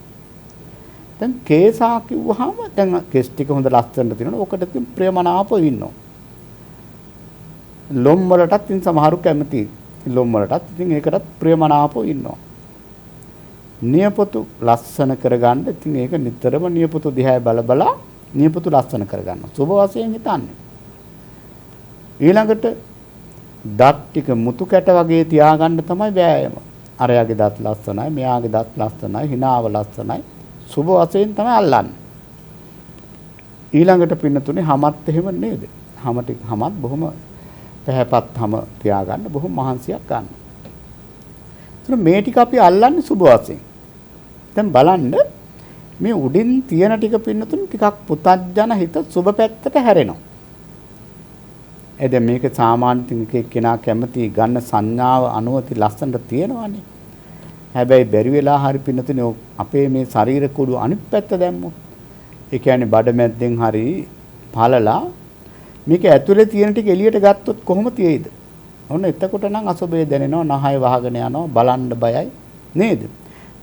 දැන් කේසා කිව්වහම දැන් කෙස් ටික හොඳ ලස්සනට තියෙනවා. ඔකට ඉතින් ප්‍රේමනාපව ඉන්නවා. ලොම් වලටත් ඉතින් සමහරු කැමති. ලොම් වලටත් ඉතින් ඒකටත් ප්‍රේමනාපව ඉන්නවා. නියපොතු ලස්සන කරගන්න ඉතින් ඒක නිතරම නියපොතු දිහා බල නියපොතු ලස්සන කරගන්න. සුබ වශයෙන් හිතන්නේ. ඊළඟට දත් ටික මුතු කැට වගේ තියාගන්න තමයි වෑයම. අරයාගේ දත් ලස්සනයි, මෙයාගේ දත් ලස්සනයි, හිනාව ලස්සනයි. සුබ වශයෙන් තමයි අල්ලන්නේ. ඊළඟට පින්නතුනේ හමත් එහෙම නේද? හමත් බොහොම පැහැපත් හම තියාගන්න බොහොම මහන්සියක් ගන්න. ඒතර මේ ටික අපි අල්ලන්නේ සුබ වශයෙන්. දැන් බලන්න මේ උඩින් තියෙන ටික පින්නතුනේ ටිකක් පුතත්ජන හිත සුබ පැත්තට හැරෙනවා. දැන් මේක සාමාන්‍ය කෙනා කැමති ගන්න සංඥාව අනුවති ලස්සනට තියෙනවානේ. හැබැයි බැරි වෙලා හරි පින්නතුනේ අපේ මේ ශරීර කුඩු අනිත් පැත්ත දැම්මොත් ඒ කියන්නේ බඩ මැද්දෙන් හරි පළලා මේක ඇතුලේ තියෙන ටික එළියට ගත්තොත් කොහොම තියෙයිද? ඔන්න එතකොට නම් අසුබය දැනෙනවා, නහය වහගෙන යනවා, බලන්න බයයි නේද?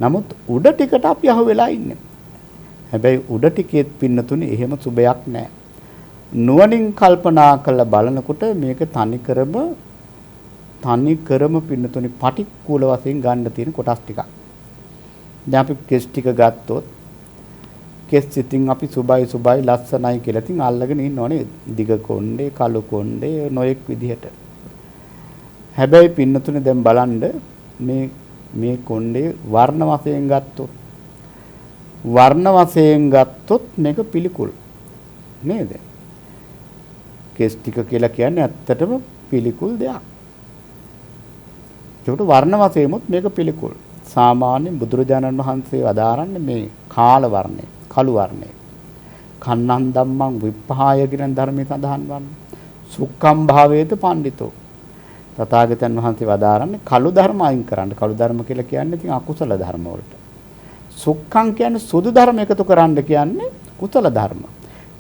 නමුත් උඩ ටිකට අපි අහු වෙලා ඉන්නේ. හැබැයි උඩ ටිකෙත් පින්නතුනේ එහෙම සුබයක් නැහැ. නුවණින් කල්පනා කරලා බලනකොට මේක තනිකරම පින්නතුනේ පටික්කුල වශයෙන් ගන්න තියෙන කොටස් ටිකක්. දැන් අපි කෙස් ටික ගත්තොත් කෙස් ඉතින් අපි සුබයි ලස්සනයි කියලා ඉතින් අල්ලගෙන ඉන්නව නේද? දිග කොණ්ඩේ, කළු කොණ්ඩේ නොයෙක් විදිහට. හැබැයි පින්නතුනේ දැන් බලන්න මේ කොණ්ඩේ වර්ණ වශයෙන් ගත්තොත් මේක පිළිකුල් නේද? කෙස් ටික කියලා කියන්නේ ඇත්තටම පිළිකුල් දෙයක්. ඒකට වර්ණ වශයෙන්මුත් මේක පිළිකුල්. සාමාන්‍යයෙන් බුදුරජාණන් වහන්සේ වදාරන්නේ මේ කාල වර්ණය, කළු වර්ණය. කන්නන් ධම්මං විප්පහාය කියන ධර්මයේ සඳහන් වන්නේ. සුක්ඛම් භාවේත පණ්ඩිතෝ. තථාගතයන් වහන්සේ වදාරන්නේ කළු ධර්ම අයින් කරන්න. කළු ධර්ම කියලා කියන්නේ ඉතින් අකුසල ධර්ම වලට. සුක්ඛං කියන්නේ සුදු ධර්ම එකතු කරන්න කියන්නේ කුසල ධර්ම.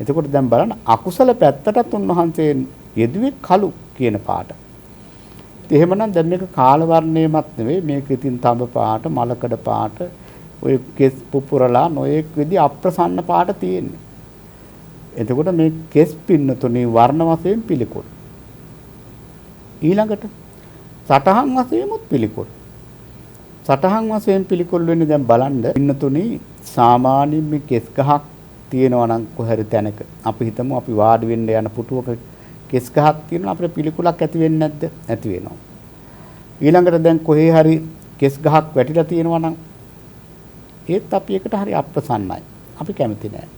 එතකොට දැන් බලන්න අකුසල පැත්තටත් උන්වහන්සේ යෙදුවේ කළු කියන පාට. එහෙමනම් දැන් මේක කාල වර්ණයමත් නෙවෙයි මේක ඉතින් තඹ පාට, මලකඩ පාට, ඔය කෙස් පුපුරලා නොයෙක් විදි අප්‍රසන්න පාට තියෙන්නේ. එතකොට මේ කෙස් පින්නතුනේ වර්ණ වශයෙන් පිළිකුල්. ඊළඟට සටහන් වශයෙන්මුත් පිළිකුල්. සටහන් වශයෙන් පිළිකුල් වෙන්නේ දැන් බලන්න පින්නතුනේ සාමාන්‍යයෙන් මේ කෙස් ගහක් තියෙනවා නම් කොහරි තැනක අපි හිතමු අපි වාඩි වෙන්න යන පුටුවක කෙස් ගහක් තියෙනවා අපිට පිළිකුලක් ඇති වෙන්නේ නැද්ද? ඇති වෙනවා. ඊළඟට දැන් කොහේ හරි කෙස් ගහක් වැටිලා තියෙනවා නම් ඒත් අපි එකට හරි අප්‍රසන්නයි. අපි කැමති නෑ.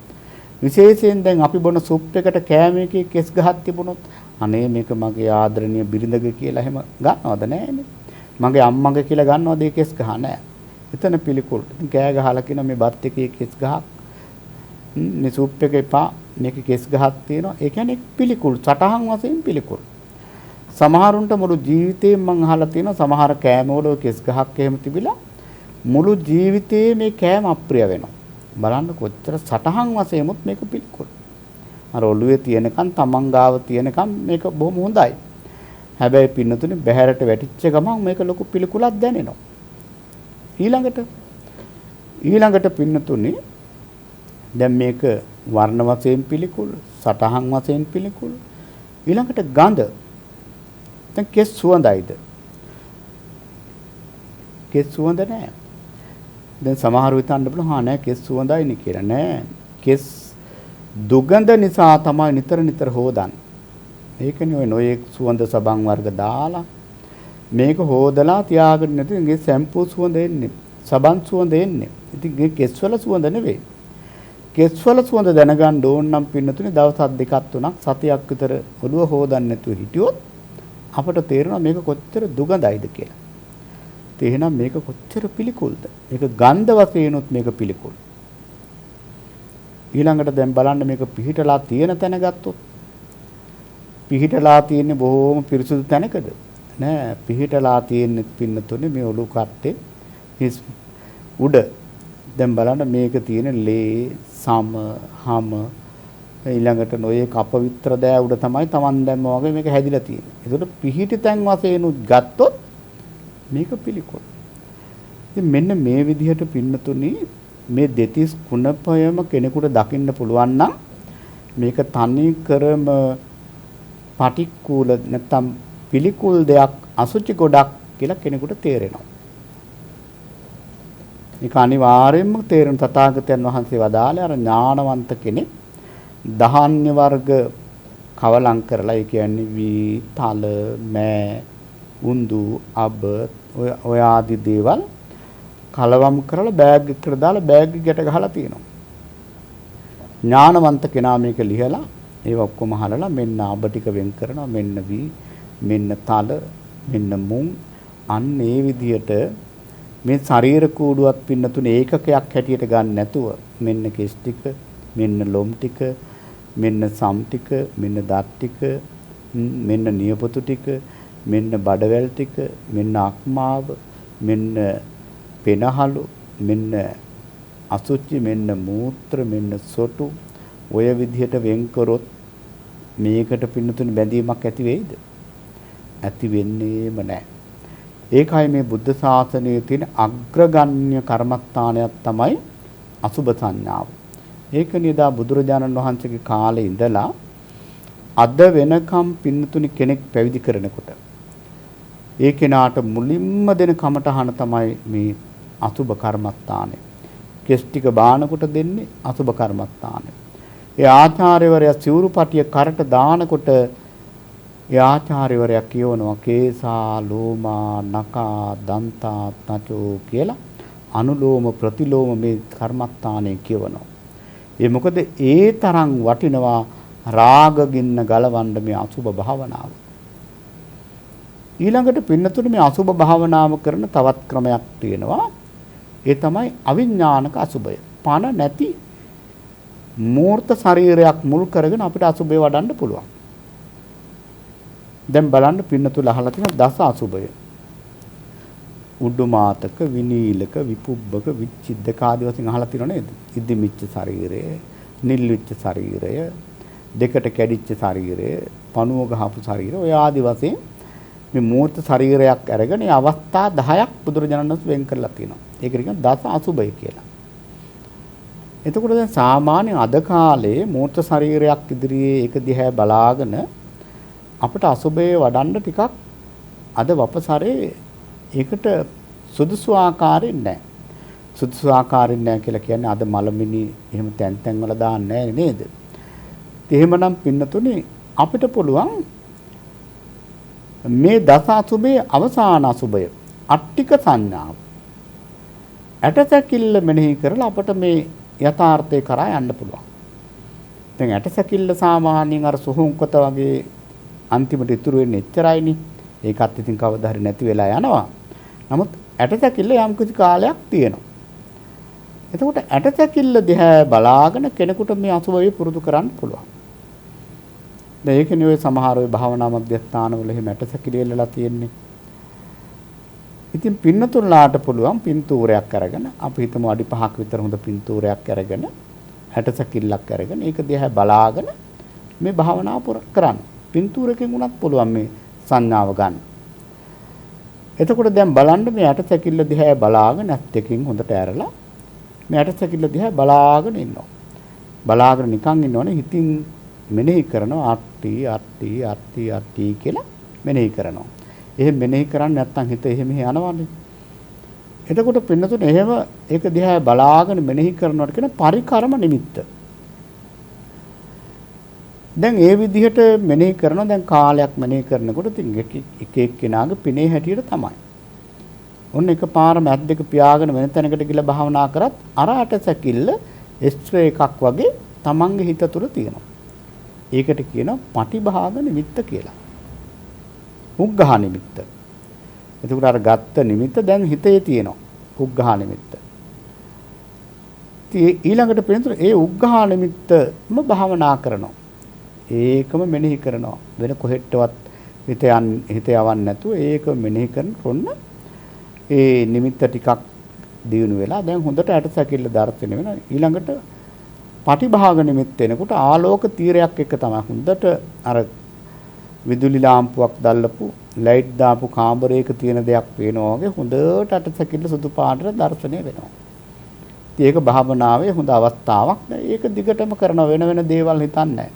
විශේෂයෙන් දැන් අපි බොන සුප් එකට කෑම එකේ කෙස් ගහක් තිබුණොත් අනේ මේක මගේ ආදරණීය බිරිඳගේ කියලා එහෙම ගන්නවද නෑනේ. මගේ අම්මගේ කියලා ගන්නවද ඒ කෙස් ගහ නෑ. එතන පිළිකුල්. ඉතින් කෑ ගහලා කියන මේ බත් එකේ කෙස් ගහක් මේ සුප් එක එපා මේක කෙස් ගහක් තියෙනවා. ඒ කියන්නේ පිළිකුල්. සටහන් වශයෙන් පිළිකුල්. සමහරුන්ට මුළු ජීවිතේම මං අහලා තියෙනවා සමහර කෑමවල කෙස් ගහක් එහෙම තිබිලා මුළු ජීවිතේ මේ කෑම අප්‍රිය වෙනවා. බලන්න කොච්චර සටහන් වශයෙන්මුත් මේක පිළිකුල්. අර ඔළුවේ තියෙනකන් තමන් ගාව තියෙනකන් මේක බොහොම හොඳයි. හැබැයි පින්නතුනේ බහැරට වැටිච්ච ගමන් මේක ලොකු පිළිකුලක් දැනෙනවා. ඊළඟට පින්නතුනේ දැන් මේක වර්ණ වශයෙන් පිළිකුල්, සටහන් වශයෙන් පිළිකුල්. ඊළඟට ගඳ. දැන් කෙස් සුවඳයිද? කෙස් සුවඳ නැහැ. දැන් සමහරව හිතන්න බලන්න නෑ කෙස් සුවඳයිනේ කියලා නෑ. කෙස් දුගඳ නිසා තමයි නිතර හොදන්නේ. ඒකනේ ඔය නොයේ සුවඳ සබන් වර්ග දාලා මේක හොදලා තියාගෙන නැති ඉතින් සැම්පූ සුවඳ එන්නේ. සබන් සුවඳ එන්නේ. ඉතින් මේ කෙස්වල සුවඳ නෙවෙයි. කෙස්වල සුවඳ දැනගන්න ඕන නම් පින්නතුනේ දවස් 2ක් 3ක් සතියක් විතර ඔළුව හොදන්න නැතුව හිටියොත් අපට තේරෙනවා මේක කොච්චර දුගඳයිද කියලා. එහෙනම් මේක කොච්චර පිළිකුල්ද? මේක ගන්ධ වශයෙන්ුත් මේක පිළිකුල්. ඊළඟට දැන් බලන්න මේක පිහිටලා තියෙන තැන ගත්තොත් පිහිටලා තියෙන්නේ බොහොම පිරිසුදු තැනකද? නෑ පිහිටලා තියෙන්නේ පින්නතුනේ මේ ඔලු කට්ටේ හිස් උඩ. දැන් බලන්න මේක තියෙන ලේ, සම, හම ඊළඟට නොයේ කපවිත්‍ර දෑ උඩ තමයි Taman දැම්ම වගේ මේක හැදිලා තියෙන්නේ. ඒකට පිහිටි තැන් වශයෙන්ුත් ගත්තොත් මේක පිළිකුල්. ඉතින් මෙන්න මේ විදිහට පින්නතුනි මේ දෙතිස් කුණපයම කෙනෙකුට දකින්න පුළුවන් නම් මේක තනි කරම පටික්කුල නැත්තම් පිළිකුල් දෙයක් අසුචි ගොඩක් කියලා කෙනෙකුට තේරෙනවා. ඒක අනිවාර්යයෙන්ම තේරෙන තථාගතයන් වහන්සේ වදාළේ අර ඥානවන්ත කෙනෙක් ධාන්‍ය වර්ග කවලම් කරලා ඒ කියන්නේ වී, තල, මෑ, උන්දු, අබ ඔය ආදී දේවල් කලවම් කරලා බෑග් එකට දාලා බෑග් ගැට ගහලා තියෙනවා. ඥානවන්ත කෙනා මේක ලිහලා ඒව ඔක්කොම හලලා මෙන්න අබ ටික වෙන් කරනවා මෙන්න වී මෙන්න තල මෙන්න මුං අන්න ඒ විදිහට මේ ශරීර කූඩුවත් පින්නතුනේ ඒකකයක් හැටියට ගන්න නැතුව මෙන්න කෙස් ටික මෙන්න ලොම් ටික මෙන්න සම් ටික මෙන්න දත් ටික මෙන්න නියපොතු ටික මෙන්න බඩවැල් ටික මෙන්න අක්මාව මෙන්න පෙනහළු මෙන්න අසුචි මෙන්න මූත්‍ර මෙන්න සොටු ඔය විදිහට වෙන් කරොත් මේකට පින්නතුනේ බැඳීමක් ඇති වෙයිද? ඇති වෙන්නේම නැහැ. ඒකයි මේ බුද්ධ ශාසනයේ තියෙන අග්‍රගණ්‍ය කර්මස්ථානයක් තමයි අසුබ සංඥාව. ඒක නිදා බුදුරජාණන් වහන්සේගේ කාලේ ඉඳලා අද වෙනකම් පින්නතුනි කෙනෙක් පැවිදි කරනකොට ඒ කෙනාට මුලින්ම දෙන කමටහන තමයි මේ අසුබ කර්මස්ථානය. කෙස් ටික බානකොට දෙන්නේ අසුබ කර්මස්ථානය. ඒ ආචාර්යවරයා සිවුරුපටිය කරට දානකොට ඒ ආචාර්යවරයා කියවනවා කේසා ලෝමා නකා දන්තා තචෝ කියලා අනුලෝම ප්‍රතිලෝම මේ කර්මස්ථානය කියවනවා. ඒ මොකද ඒ තරම් වටිනවා රාග ගින්න ගලවන්න මේ අසුබ භාවනාව. ඊළඟට පින්නතුනේ මේ අසුබ භාවනාව කරන තවත් ක්‍රමයක් තියෙනවා. ඒ තමයි අවිඥානික අසුබය. පණ නැති මූර්ත ශරීරයක් මුල් කරගෙන අපිට අසුබය වඩන්න පුළුවන්. දැන් බලන්න පින්නතුල අහලා තියෙන දස අසුබය. උඩුමාතක, විනීලක, විපුබ්බක, විච්ඡිද්දක ආදී වශයෙන් අහලා තියෙනව නේද? ඉදිමිච්ච ශරීරය, නිල්විච්ච ශරීරය, දෙකට කැඩිච්ච ශරීරය, පණුව ගහපු ශරීරය, ඔය ආදී වශයෙන් මේ මූර්ත ශරීරයක් අරගෙන මේ අවස්ථා 10ක් බුදුරජාණන් වහන්සේ වෙන් කරලා තියෙනවා. ඒකට කියන දස අසුබය කියලා. එතකොට දැන් සාමාන්‍ය අද කාලේ මූර්ත ශරීරයක් ඉදිරියේ ඒක දිහා බලාගෙන අපිට අසුබය වඩන්න ටිකක් අද වපසරේ ඒකට සුදුසු ආකාරයෙන් නැහැ. සුදුසු ආකාරයෙන් නැහැ කියලා කියන්නේ අද මලමිනි එහෙම තැන් තැන් වල දාන්නේ නැහැ නේද? එහෙමනම් පින්නතුනේ අපිට පුළුවන් මේ දස අසුබේ අවසාන අසුබය අට්ටික සංඥාව ඇටසැකිල්ල මෙනෙහි කරලා අපිට මේ යථාර්ථය කරා යන්න පුළුවන්. දැන් ඇටසැකිල්ල සාමාන්‍යයෙන් අර සුහුම්කත වගේ අන්තිමට ඉතුරු වෙන්නේ එච්චරයිනේ. ඒකත් ඉතින් කවදා හරි නැති වෙලා යනවා. නමුත් ඇටසැකිල්ල යම් කිසි කාලයක් තියෙනවා. එතකොට ඇටසැකිල්ල දිහා බලාගෙන කෙනෙකුට මේ අසුබය පුරුදු කරන්න පුළුවන්. දැන් ඒකනේ ඔය සමහර ඔය භාවනා මධ්‍යස්ථානවල එහෙම ඇටසැකිලි එල්ලලා තියෙන්නේ. ඉතින් පින්නතුන්ලාට පුළුවන් පින්තූරයක් අරගෙන අපි හිතමු අඩි 5ක් විතර හොඳ පින්තූරයක් අරගෙන ඇටසැකිල්ලක් අරගෙන ඒක දිහා බලාගෙන මේ භාවනාව කරන්න. පින්තූරකින් උනත් පුළුවන් මේ සංඥාව ගන්න. එතකොට දැන් බලන්න මේ ඇටසැකිල්ල දිහා බලාගෙන ඇස් දෙකකින් හොඳට ඇරලා මේ ඇටසැකිල්ල දිහා බලාගෙන ඉන්නවා. බලාගෙන නිකන් ඉන්නවනේ හිතින් මෙනෙහි කරනවා අට්ටි කියලා මෙනෙහි කරනවා. එහෙම මෙනෙහි කරන්නේ නැත්නම් හිත එහෙම යනවානේ. එතකොට පින්නතුනේ එහෙම ඒක දිහා බලාගෙන මෙනෙහි කරනවට කියන පරිකර්ම නිමිත්ත. දැන් ඒ විදිහට මෙනෙහි කරනවා. දැන් කාලයක් මෙනෙහි කරනකොට ඉතින් එක එක්කෙනාගේ පිනේ හැටියට තමයි. ඔන්න එකපාර මැත් දෙක පියාගෙන වෙන තැනකට ගිහලා භාවනා කරත් අර අටසැකිල්ල ස්ත්‍රේ එකක් වගේ තමන්ගේ හිත තුළ තියෙනවා. ඒකට කියනවා පටිභාග නිමිත්ත කියලා. උග්ඝහ නිමිත්ත. එතකොට අර ගත්ත නිමිත්ත දැන් හිතේ තියෙනවා. උග්ඝහ නිමිත්ත. ඊළඟට පිළිතුර ඒ උග්ඝහ නිමිත්තම භාවනා කරනවා. ඒකම මෙනෙහි කරනවා. වෙන කොහෙටවත් හිත යවන්නේ නැතුව ඒක මෙනෙහි කරනකොන්න ඒ නිමිත්ත ටිකක් දියුණු වෙලා දැන් හොඳට ඇටසැකිල්ල දර්ශනය වෙනවා. ඊළඟට පටිභාග නිමිත්ත එනකොට ආලෝක තීරයක් එක තමයි හොඳට අර විදුලි ලාම්පුවක් දැල්ලපු ලයිට් දාපු කාමරයක තියෙන දෙයක් පේනවා වගේ හොඳට ඇටසැකිල්ල සුදු පාටට දර්ශනය වෙනවා. ඉතින් ඒක භාවනාවේ හොඳ අවස්ථාවක්. ඒක දිගටම කරන වෙන දේවල් හිතන්නේ නැහැ.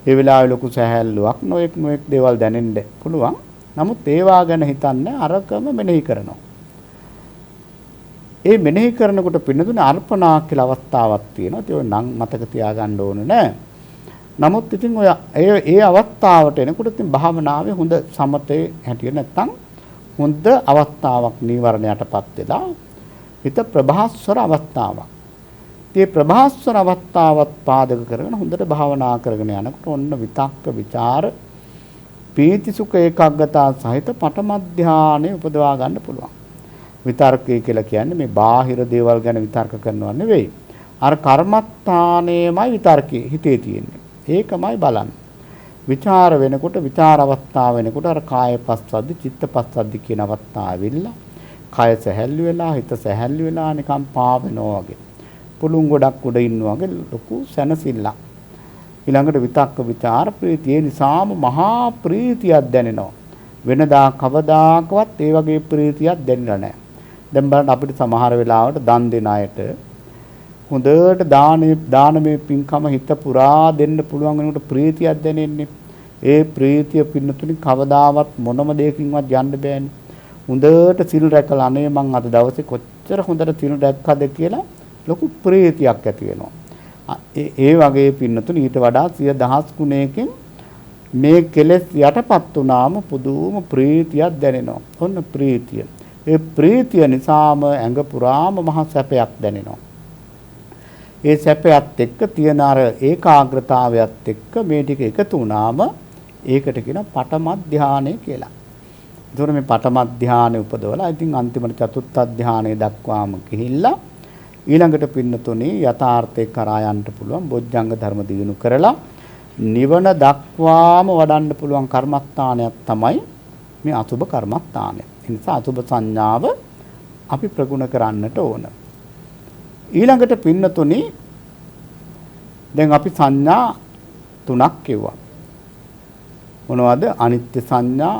ඒ වෙලාවේ ලොකු සැහැල්ලුවක් නොඑක් දේවල් දැනෙන්න පුළුවන්. නමුත් ඒවා ගැන හිතන්නේ අරකම මෙනෙහි කරනවා. ඒ මෙනෙහි කරනකොට පින්නතුනේ අර්පණා කියලා අවස්ථාවක් තියෙනවා. ඒක නම් මතක තියාගන්න ඕනේ නෑ. නමුත් ඉතින් ඔය ඒ අවස්ථාවට එනකොට ඉතින් භාවනාවේ හොඳ සමතේ හැටියට නැත්තම් හොඳ අවස්ථාවක් නීවරණයටපත් වෙලා හිත ප්‍රභාස්වර අවස්ථාවක්. මේ ප්‍රභාස්වර අවස්ථාවත් පාදක කරගෙන හොඳට භාවනා කරගෙන යනකොට ඔන්න විතක්ක ਵਿਚාර පීති සුඛ ඒකාග්‍රතාව සහිත පඨම ධානය උපදවා ගන්න පුළුවන්. විතර්කය කියලා කියන්නේ මේ බාහිර දේවල් ගැන විතර්ක කරනවා නෙවෙයි. අර කර්මස්ථානයේමයි විතර්කයේ හිතේ තියෙන්නේ. ඒකමයි බලන්න. විචාර වෙනකොට විචාර අවස්ථාව වෙනකොට අර කාය පස්සද්දි චිත්ත පස්සද්දි කියන අවස්ථාවෙilla කය සැහැල්ලු වෙලා හිත සැහැල්ලු වෙලා නිකන් පාවෙනවා වගේ. පුළුන් ගොඩක් උඩ ඉන්නවා වගේ ලොකු සැනසෙල්ලක්. ඊළඟට විතක්ක ਵਿਚාර ප්‍රීතිය නිසාම මහා ප්‍රීතියක් දැනෙනවා. වෙනදා කවදාකවත් ඒ වගේ ප්‍රීතියක් දැනෙලා නැහැ. දැන් බලන්න අපිට සමහර වෙලාවට දන් දෙන අයට හොඳට දානමය පින්කම හිත පුරා දෙන්න පුළුවන් වෙනකොට ප්‍රීතියක් දැනෙන්නේ. ඒ ප්‍රීතිය පින්නතුනි කවදාවත් මොනම දෙයකින්වත් යන්න බෑනේ. හොඳට සිල් රැකලා අනේ මං අද දවසේ කොච්චර හොඳට සිල් රැක්කද කියලා ලොකු ප්‍රීතියක් ඇති වෙනවා. ඒ වගේ පින්නතුනි ඊට වඩා 10000 ගුණයකින් මේ කෙලෙස් යටපත් වුණාම පුදුම ප්‍රීතියක් දැනෙනවා. ඔන්න ප්‍රීතිය. ඒ ප්‍රීතිය නිසාම ඇඟ පුරාම මහ සැපයක් දැනෙනවා. ඒ සැපයත් එක්ක තියෙන අර ඒකාග්‍රතාවයත් එක්ක මේ ටික එකතු වුණාම ඒකට කියන පඨම ධානය කියලා. ඒතකොට මේ පඨම ධානය උපදවලා ඉතින් අන්තිමට චතුර්ථ ධානය දක්වාම ගිහිල්ලා ඊළඟට පින්නතුනේ යථාර්ථේ කරා යන්න පුළුවන් බොජ්ජංග ධර්ම දිනු කරලා නිවන දක්වාම වඩන්න පුළුවන් කර්මස්ථානයක් තමයි මේ අසුබ කර්මස්ථානය. ඒ නිසා අසුබ සංඥාව අපි ප්‍රගුණ කරන්නට ඕන. ඊළඟට පින්නතුනේ දැන් අපි සංඥා තුනක් කිව්වා. මොනවද? අනිත්‍ය සංඥා,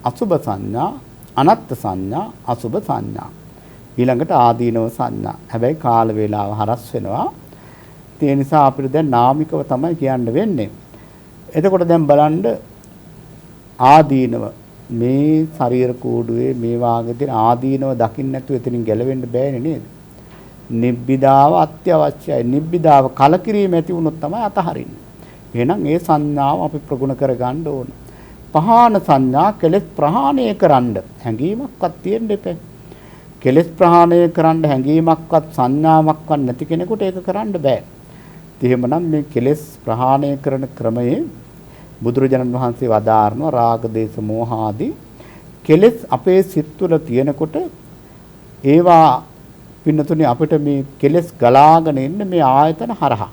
අසුබ සංඥා, අනාත්ම සංඥා, අසුබ සංඥා. ඊළඟට ආදීනව සංඥා. හැබැයි කාල වේලාව හරස් වෙනවා. ඒ නිසා අපිට දැන් නාමිකව තමයි කියන්න වෙන්නේ. එතකොට දැන් බලන්න ආදීනව මේ ශරීර කූඩුවේ මේ වාගේ තියෙන ආදීනව දකින්න නැතුව එතනින් ගැලවෙන්න බෑනේ නේද? නිබ්බිදාව අත්‍යවශ්‍යයි. නිබ්බිදාව කලකිරීම ඇති වුණොත් තමයි අතහරින්නේ. එහෙනම් ඒ සංඥාව අපි ප්‍රගුණ කරගන්න ඕන. පහාන සංඥා කෙලෙස් ප්‍රහාණය කරන්න හැඟීමක්වත් තියෙන්න එපා. කෙලෙස් ප්‍රහාණය කරන්න හැඟීමක්වත් සංඥාවක්වත් නැති කෙනෙකුට ඒක කරන්න බෑ. එහෙමනම් මේ කෙලෙස් ප්‍රහාණය කරන ක්‍රමයේ බුදුරජාණන් වහන්සේ වදාारणව රාග දේශ මෝහ ආදී කෙලෙස් අපේ සිත් තුළ තියෙනකොට ඒවා පින්නතුනේ අපිට මේ කෙලෙස් ගලාගෙන එන්නේ මේ ආයතන හරහා.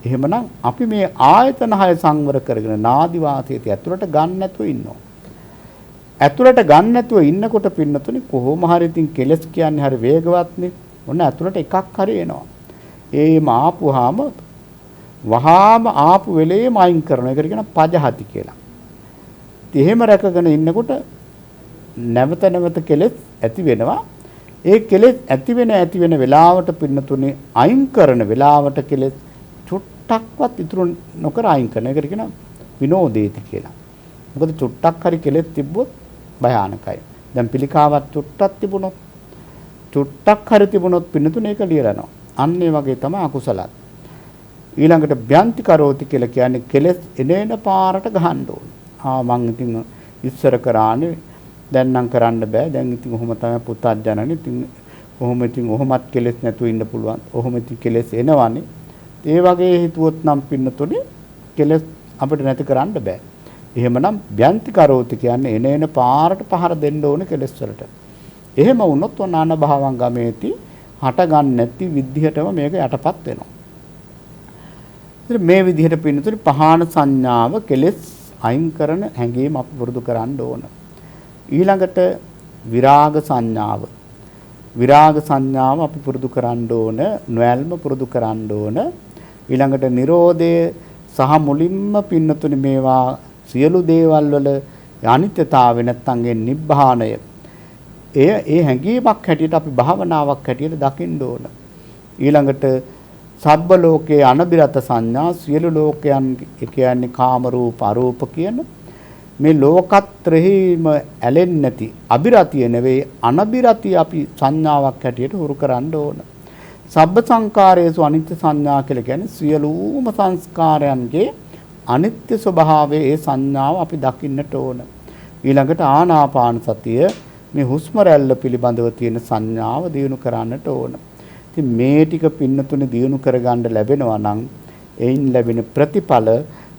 එහෙමනම් අපි මේ ආයතන 6 සංවර කරගෙන නාදි වාසයට ඇතුළට ගන්න නැතුව ඉන්නවා. ඇතුළට ගන්න නැතුව ඉන්නකොට පින්නතුනේ කොහොම හරි ඉතින් කෙලස් කියන්නේ හරි වේගවත්නේ. ඔන්න ඇතුළට එකක් හරි එනවා. ඒම ආපුවාම වහාම ආපු වෙලේම අයින් කරන එකට කියන පජහති කියලා. එහෙම රැකගෙන ඉන්නකොට නැවත නැවත කෙලස් ඇති වෙනවා. ඒ කෙලස් ඇති වෙන වෙලාවට පින්නතුනේ අයින් කරන වෙලාවට කෙලස් චුට්ටක්වත් ඉතුරු නොකර අයින් කරන එකට කියන විනෝදේති කියලා. මොකද චුට්ටක් හරි කෙලස් තිබ්බොත් භයානකයි. දැන් පිළිකාවක් චුට්ටක් තිබුණොත් චුට්ටක් හරි තිබුණොත් පින්නතුනේ ඒක ලියරනවා. අන්න ඒ වගේ තමයි අකුසලත්. ඊළඟට බ්‍යන්ති කරෝති කියලා කියන්නේ කෙලස් එනේන පාරට ගහන්න ඕන. මං ඉතින් ඉස්සර කරානේ දැන් නම් කරන්න බෑ. දැන් ඉතින් ඔහොම තමයි පුතත් ජනනේ. ඉතින් ඔහොමත් කෙලස් නැතුව ඉන්න පුළුවන්. ඔහොම ඉතින් කෙලස් එනවනේ. ඒ වගේ හිතුවොත් නම් පින්නතුනේ කෙලස් අපිට නැති කරන්න බෑ. එහෙමනම් බ්‍යන්ති කරෝති කියන්නේ එනේන පාරට පහර දෙන්න ඕන කෙලස් වලට. එහෙම වුණොත් වනාන භාවං ගමේති හට ගන්න නැති විදිහටම මේක යටපත් වෙනවා. ඉතින් මේ විදිහට පින්නතුනේ පහාන සංඥාව කෙලස් අයින් කරන හැඟීම අපි පුරුදු කරන්න ඕන. ඊළඟට විරාග සංඥාව. විරාග සංඥාව අපි පුරුදු කරන්න ඕන, නොයල්ම පුරුදු කරන්න ඕන. ඊළඟට Nirodhe සහ මුලින්ම පින්නතුනේ මේවා සියලු දේවල් වල අනිත්‍යතාවය නැත්නම් ඒ නිබ්බාණය ඒ හැඟීමක් හැටියට අපි භාවනාවක් හැටියට දකින්න ඕන. ඊළඟට සබ්බ ලෝකේ අනබිරත සංඥා සියලු ලෝකයන් කියන්නේ කාම රූප අරූප කියන මේ ලෝකත්‍රෙහිම ඇලෙන්නේ නැති අබිරතිය නෙවෙයි අනබිරතිය අපි සංඥාවක් හැටියට හුරු කරන්න ඕන. සබ්බ සංකාරයේසු අනිත්‍ය සංඥා කියලා කියන්නේ සියලුම සංස්කාරයන්ගේ අනිත්‍ය ස්වභාවයේ ඒ සංඥාව අපි දකින්නට ඕන. ඊළඟට ආනාපාන සතිය මේ හුස්ම රැල්ල පිළිබඳව තියෙන සංඥාව දිනු කරන්නට ඕන. ඉතින් මේ ටික පින්නතුනේ දිනු කරගන්න ලැබෙනවා නම් එයින් ලැබෙන ප්‍රතිඵල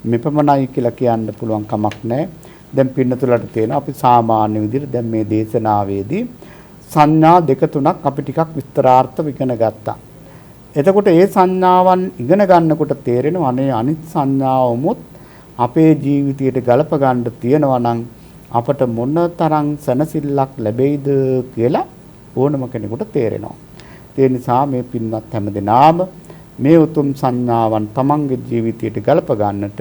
මෙපමණයි කියලා කියන්න පුළුවන් කමක් නැහැ. දැන් පින්නතුලට තියෙන අපි සාමාන්‍ය විදිහට දැන් මේ දේශනාවේදී සංඥා දෙක තුනක් අපි ටිකක් විස්තරාර්ථව ඉගෙන ගත්තා. එතකොට ඒ සංඥාවන් ඉගෙන ගන්නකොට තේරෙනවා අනේ අනිත් සංඥාවමුත් අපේ ජීවිතයට ගලප ගන්න තියෙනවා නම් අපට මොන තරම් සැනසෙල්ලක් ලැබෙයිද කියලා ඕනම කෙනෙකුට තේරෙනවා. ඒ නිසා මේ පින්වත් හැමදෙනාම මේ උතුම් සංඥාවන් තමන්ගේ ජීවිතයට ගලප ගන්නට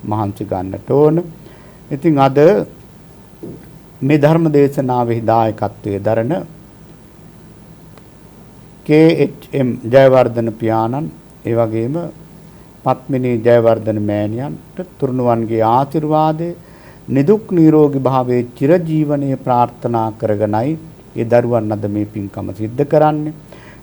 මහන්සි ගන්නට ඕන. ඉතින් අද මේ ධර්ම දේශනාවේ දායකත්වයේ දරන KHM ජයවර්ධන පියාණන් ඒ වගේම පත්මිනී ජයවර්ධන මෑණියන්ට තුරුණුවන්ගේ ආශිර්වාදය නිදුක් නිරෝගී භාවයේ චිරජීවනයේ ප්‍රාර්ථනා කරගෙනයි ඒ දරුවන් අද මේ පින්කම සිද්ධ කරන්නේ.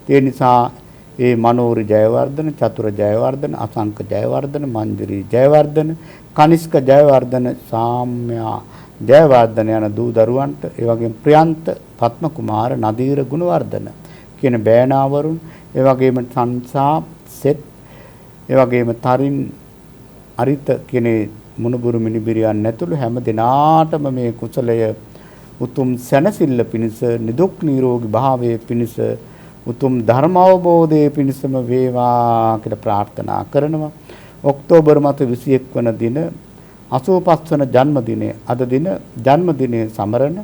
ඒ නිසා ඒ මනෝරි ජයවර්ධන, චතුර ජයවර්ධන, අසංක ජයවර්ධන, මන්දිරි ජයවර්ධන, කනිෂ්ක ජයවර්ධන, සාම්‍යා ජයවර්ධන යන දූ දරුවන්ට ඒ වගේම ප්‍රියන්ත, පත්ම කුමාර, නදීර ගුණවර්ධන කියන බෑනාවරුන් ඒ වගේම සංසා සෙත් ඒ වගේම තරින් අරිත කියන මුණුබුරු මිනිබිරියන් ඇතුළු හැම දිනාටම මේ කුසලය උතුම් සැනසෙල්ල පිණිස නිදුක් නිරෝගී භාවයේ පිණිස උතුම් ධර්ම අවබෝධයේ පිණිසම වේවා කියලා ප්‍රාර්ථනා කරනවා. ඔක්තෝබර් මාස 21 වන දින 85 වන ජන්මදිනයේ අද දින ජන්මදිනයේ සමරන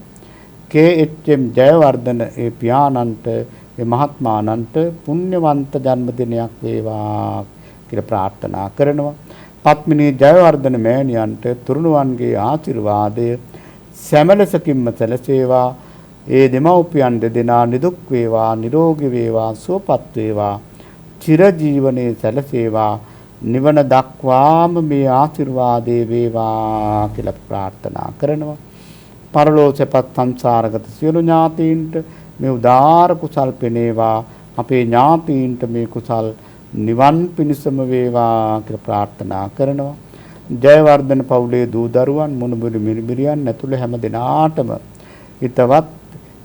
KHM ජයවර්ධන ඒ පියාණන්ට ඒ මහත්මාණන්ට පුණ්‍යවන්ත ජන්මදිනයක් වේවා කියලා ප්‍රාර්ථනා කරනවා. පත්මිනී ජයවර්ධන මෑණියන්ට තුරුණුවන්ගේ ආශිර්වාදය සැමලසකින්ම සැලසේවා. ඒ දෙමව්පියන් දෙදෙනා නිදුක් වේවා, නිරෝගී වේවා, සුවපත් වේවා, චිරජීවනයේ සැලසේවා. නිවන දක්වාම මේ ආශිර්වාදේ වේවා කියලා ප්‍රාර්ථනා කරනවා. පරලෝසෙපත් සංසාරගත සියලු ඥාතීන්ට මේ උදාාර කුසල් පෙනේවා. අපේ ඥාතීන්ට මේ කුසල් නිවන් පිණිසම වේවා කියලා ප්‍රාර්ථනා කරනවා. ජයවර්ධන පවුලේ දූ දරුවන් මුණුබුරු මිනිබිරියන් ඇතුළු හැම දෙනාටම හිතවත්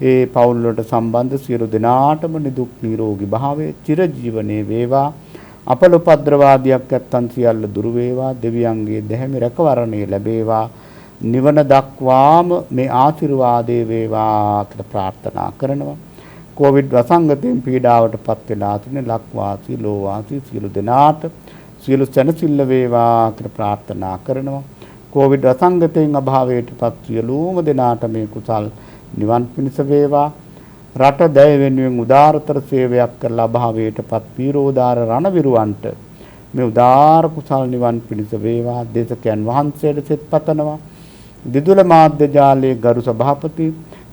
ඒ පවුල් වලට සම්බන්ධ සියලු දෙනාටම නිදුක් නිරෝගී භාවයේ චිරජීවනයේ වේවා. අපල උපද්‍රවාදියක් නැත්තන් සියල්ල දුරු වේවා. දෙවියන්ගේ දැහැමි රැකවරණය ලැබේවා. නිවන දක්වාම මේ ආශිර්වාදේ වේවා කියලා ප්‍රාර්ථනා කරනවා. කොවිඩ් වසංගතයෙන් පීඩාවට පත් වෙලා තින ලක්වාසී ලෝවාසී සියලු දෙනාට සියලු සැනසෙල්ල වේවා කියලා ප්‍රාර්ථනා කරනවා. කොවිඩ් වසංගතයෙන් අභාවයට පත් සියලුම දෙනාට මේ කුසල් නිවන් පිණිස වේවා. රට දැය වෙනුවෙන් උදාරතර සේවයක් කරලා අභාවයට පත් වීරෝදාර රණවිරුවන්ට මේ උදාර කුසල් නිවන් පිණිස වේවා. දේශකයන් වහන්සේට සෙත් පතනවා. දිදුල මාධ්‍ය ජාලයේ ගරු සභාපති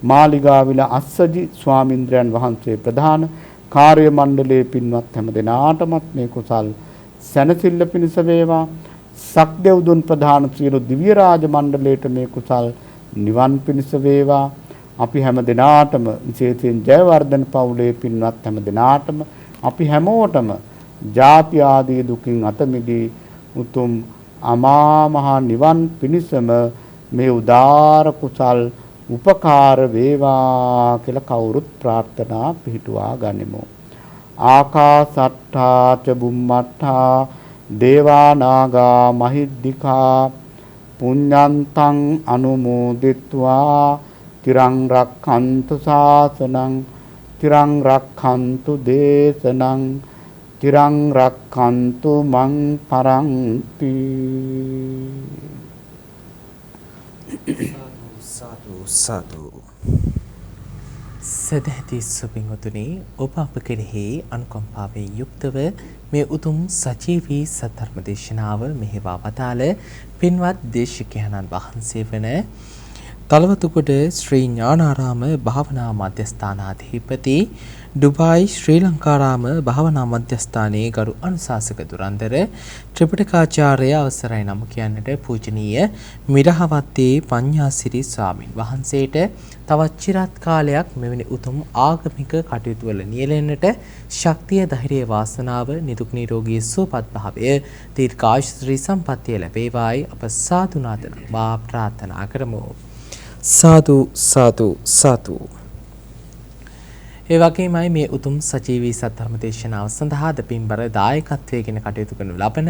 මාලිගාවිල අස්සජි ස්වාමින්ද්‍රයන් වහන්සේ ප්‍රධාන කාර්ය මණ්ඩලයේ පින්වත් හැම දෙනාටමත් මේ කුසල් සැනසෙල්ල පිණිස වේවා. සක්දෙව්දුන් ප්‍රධාන සියලු දිව්‍ය රාජ මණ්ඩලයට මේ කුසල් නිවන් පිණිස වේවා. අපි හැම දෙනාටම විශේෂයෙන් ජයවර්ධන පවුලේ පින්වත් හැම දෙනාටම අපි හැමෝටම ජාති ආදී දුකින් අත මිදී උතුම් අමා මහ නිවන් පිණිසම මේ උදාර කුසල් උපකාර වේවා කියලා කවුරුත් ප්‍රාර්ථනා පිහිටුවා ගනිමු. ආකාසට්ඨා ච බුම්මට්ඨා දේවා නාග මහිද්దికා පුඤ්ඤන්තං අනුමෝදිත්වා තිරං රක්ඛන්තු ශාසනං තිරං රක්ඛන්තු දේශනං තිරං රක්ඛන්තු මං පරන්ති. සාදු සාදු. සදැහැති සුපින්වතුනි, ඔබ අප කෙරෙහි අනුකම්පාවෙන් යුක්තව මේ උතුම් සජීවී සද්ධර්ම දේශනාව මෙහෙවා වදාළ පින්වත් දේශකයන්න් වහන්සේ වන තලවතුගොඩ ශ්‍රී ඥානාරාම භාවනා මධ්‍යස්ථානාධිපති ඩුබායි ශ්‍රී ලංකාරාම භාවනා මධ්‍යස්ථානයේ ගරු අනුශාසක දුරන්දර ත්‍රිපිටකාචාර්ය අවසරයි නම කියන්නට පූජනීය මිරහවත්තේ පඤ්ඤාසිරි ස්වාමින් වහන්සේට තවත් චිරාත් කාලයක් මෙවැනි උතුම් ආගමික කටයුතු වල නියැලෙන්නට ශක්තිය, ධෛර්යය, වාසනාව, නිදුක් නිරෝගී සුවපත් භාවය, දීර්ඝායුෂ ශ්‍රී සම්පන්නිය ලැබේවායි අප සාදුනාද මා ප්‍රාර්ථනා කරමු. සාදු සාදු සාදු. ඒ වගේමයි මේ උතුම් සජීවී සද්ධර්ම දේශනාව සඳහා දපින්බර දායකත්වයෙන් කටයුතු කරනු ලබන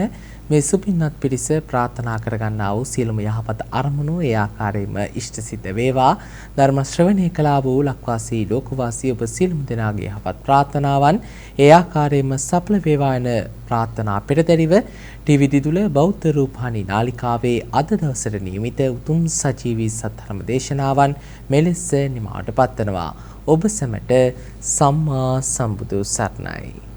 මේ සුපින්වත් පිරිස ප්‍රාර්ථනා කරගන්නා වූ සියලුම යහපත් අරමුණු ඒ ආකාරයෙන්ම ඉෂ්ට සිද්ධ වේවා. ධර්ම ශ්‍රවණය කළා වූ ලක්වාසී ලෝකවාසී ඔබ සියලුම දෙනාගේ යහපත් ප්‍රාර්ථනාවන් ඒ ආකාරයෙන්ම සඵල වේවා යන ප්‍රාර්ථනා පෙරදැරිව ටීවී දිදුල බෞද්ධ රූපවාහිනී නාලිකාවේ අද දවසට නියමිත උතුම් සජීවී සද්ධර්ම දේශනාවන් මෙලෙස නිමාවට පත්වනවා. ඔබ සැමට සම්මා සම්බුදු සරණයි.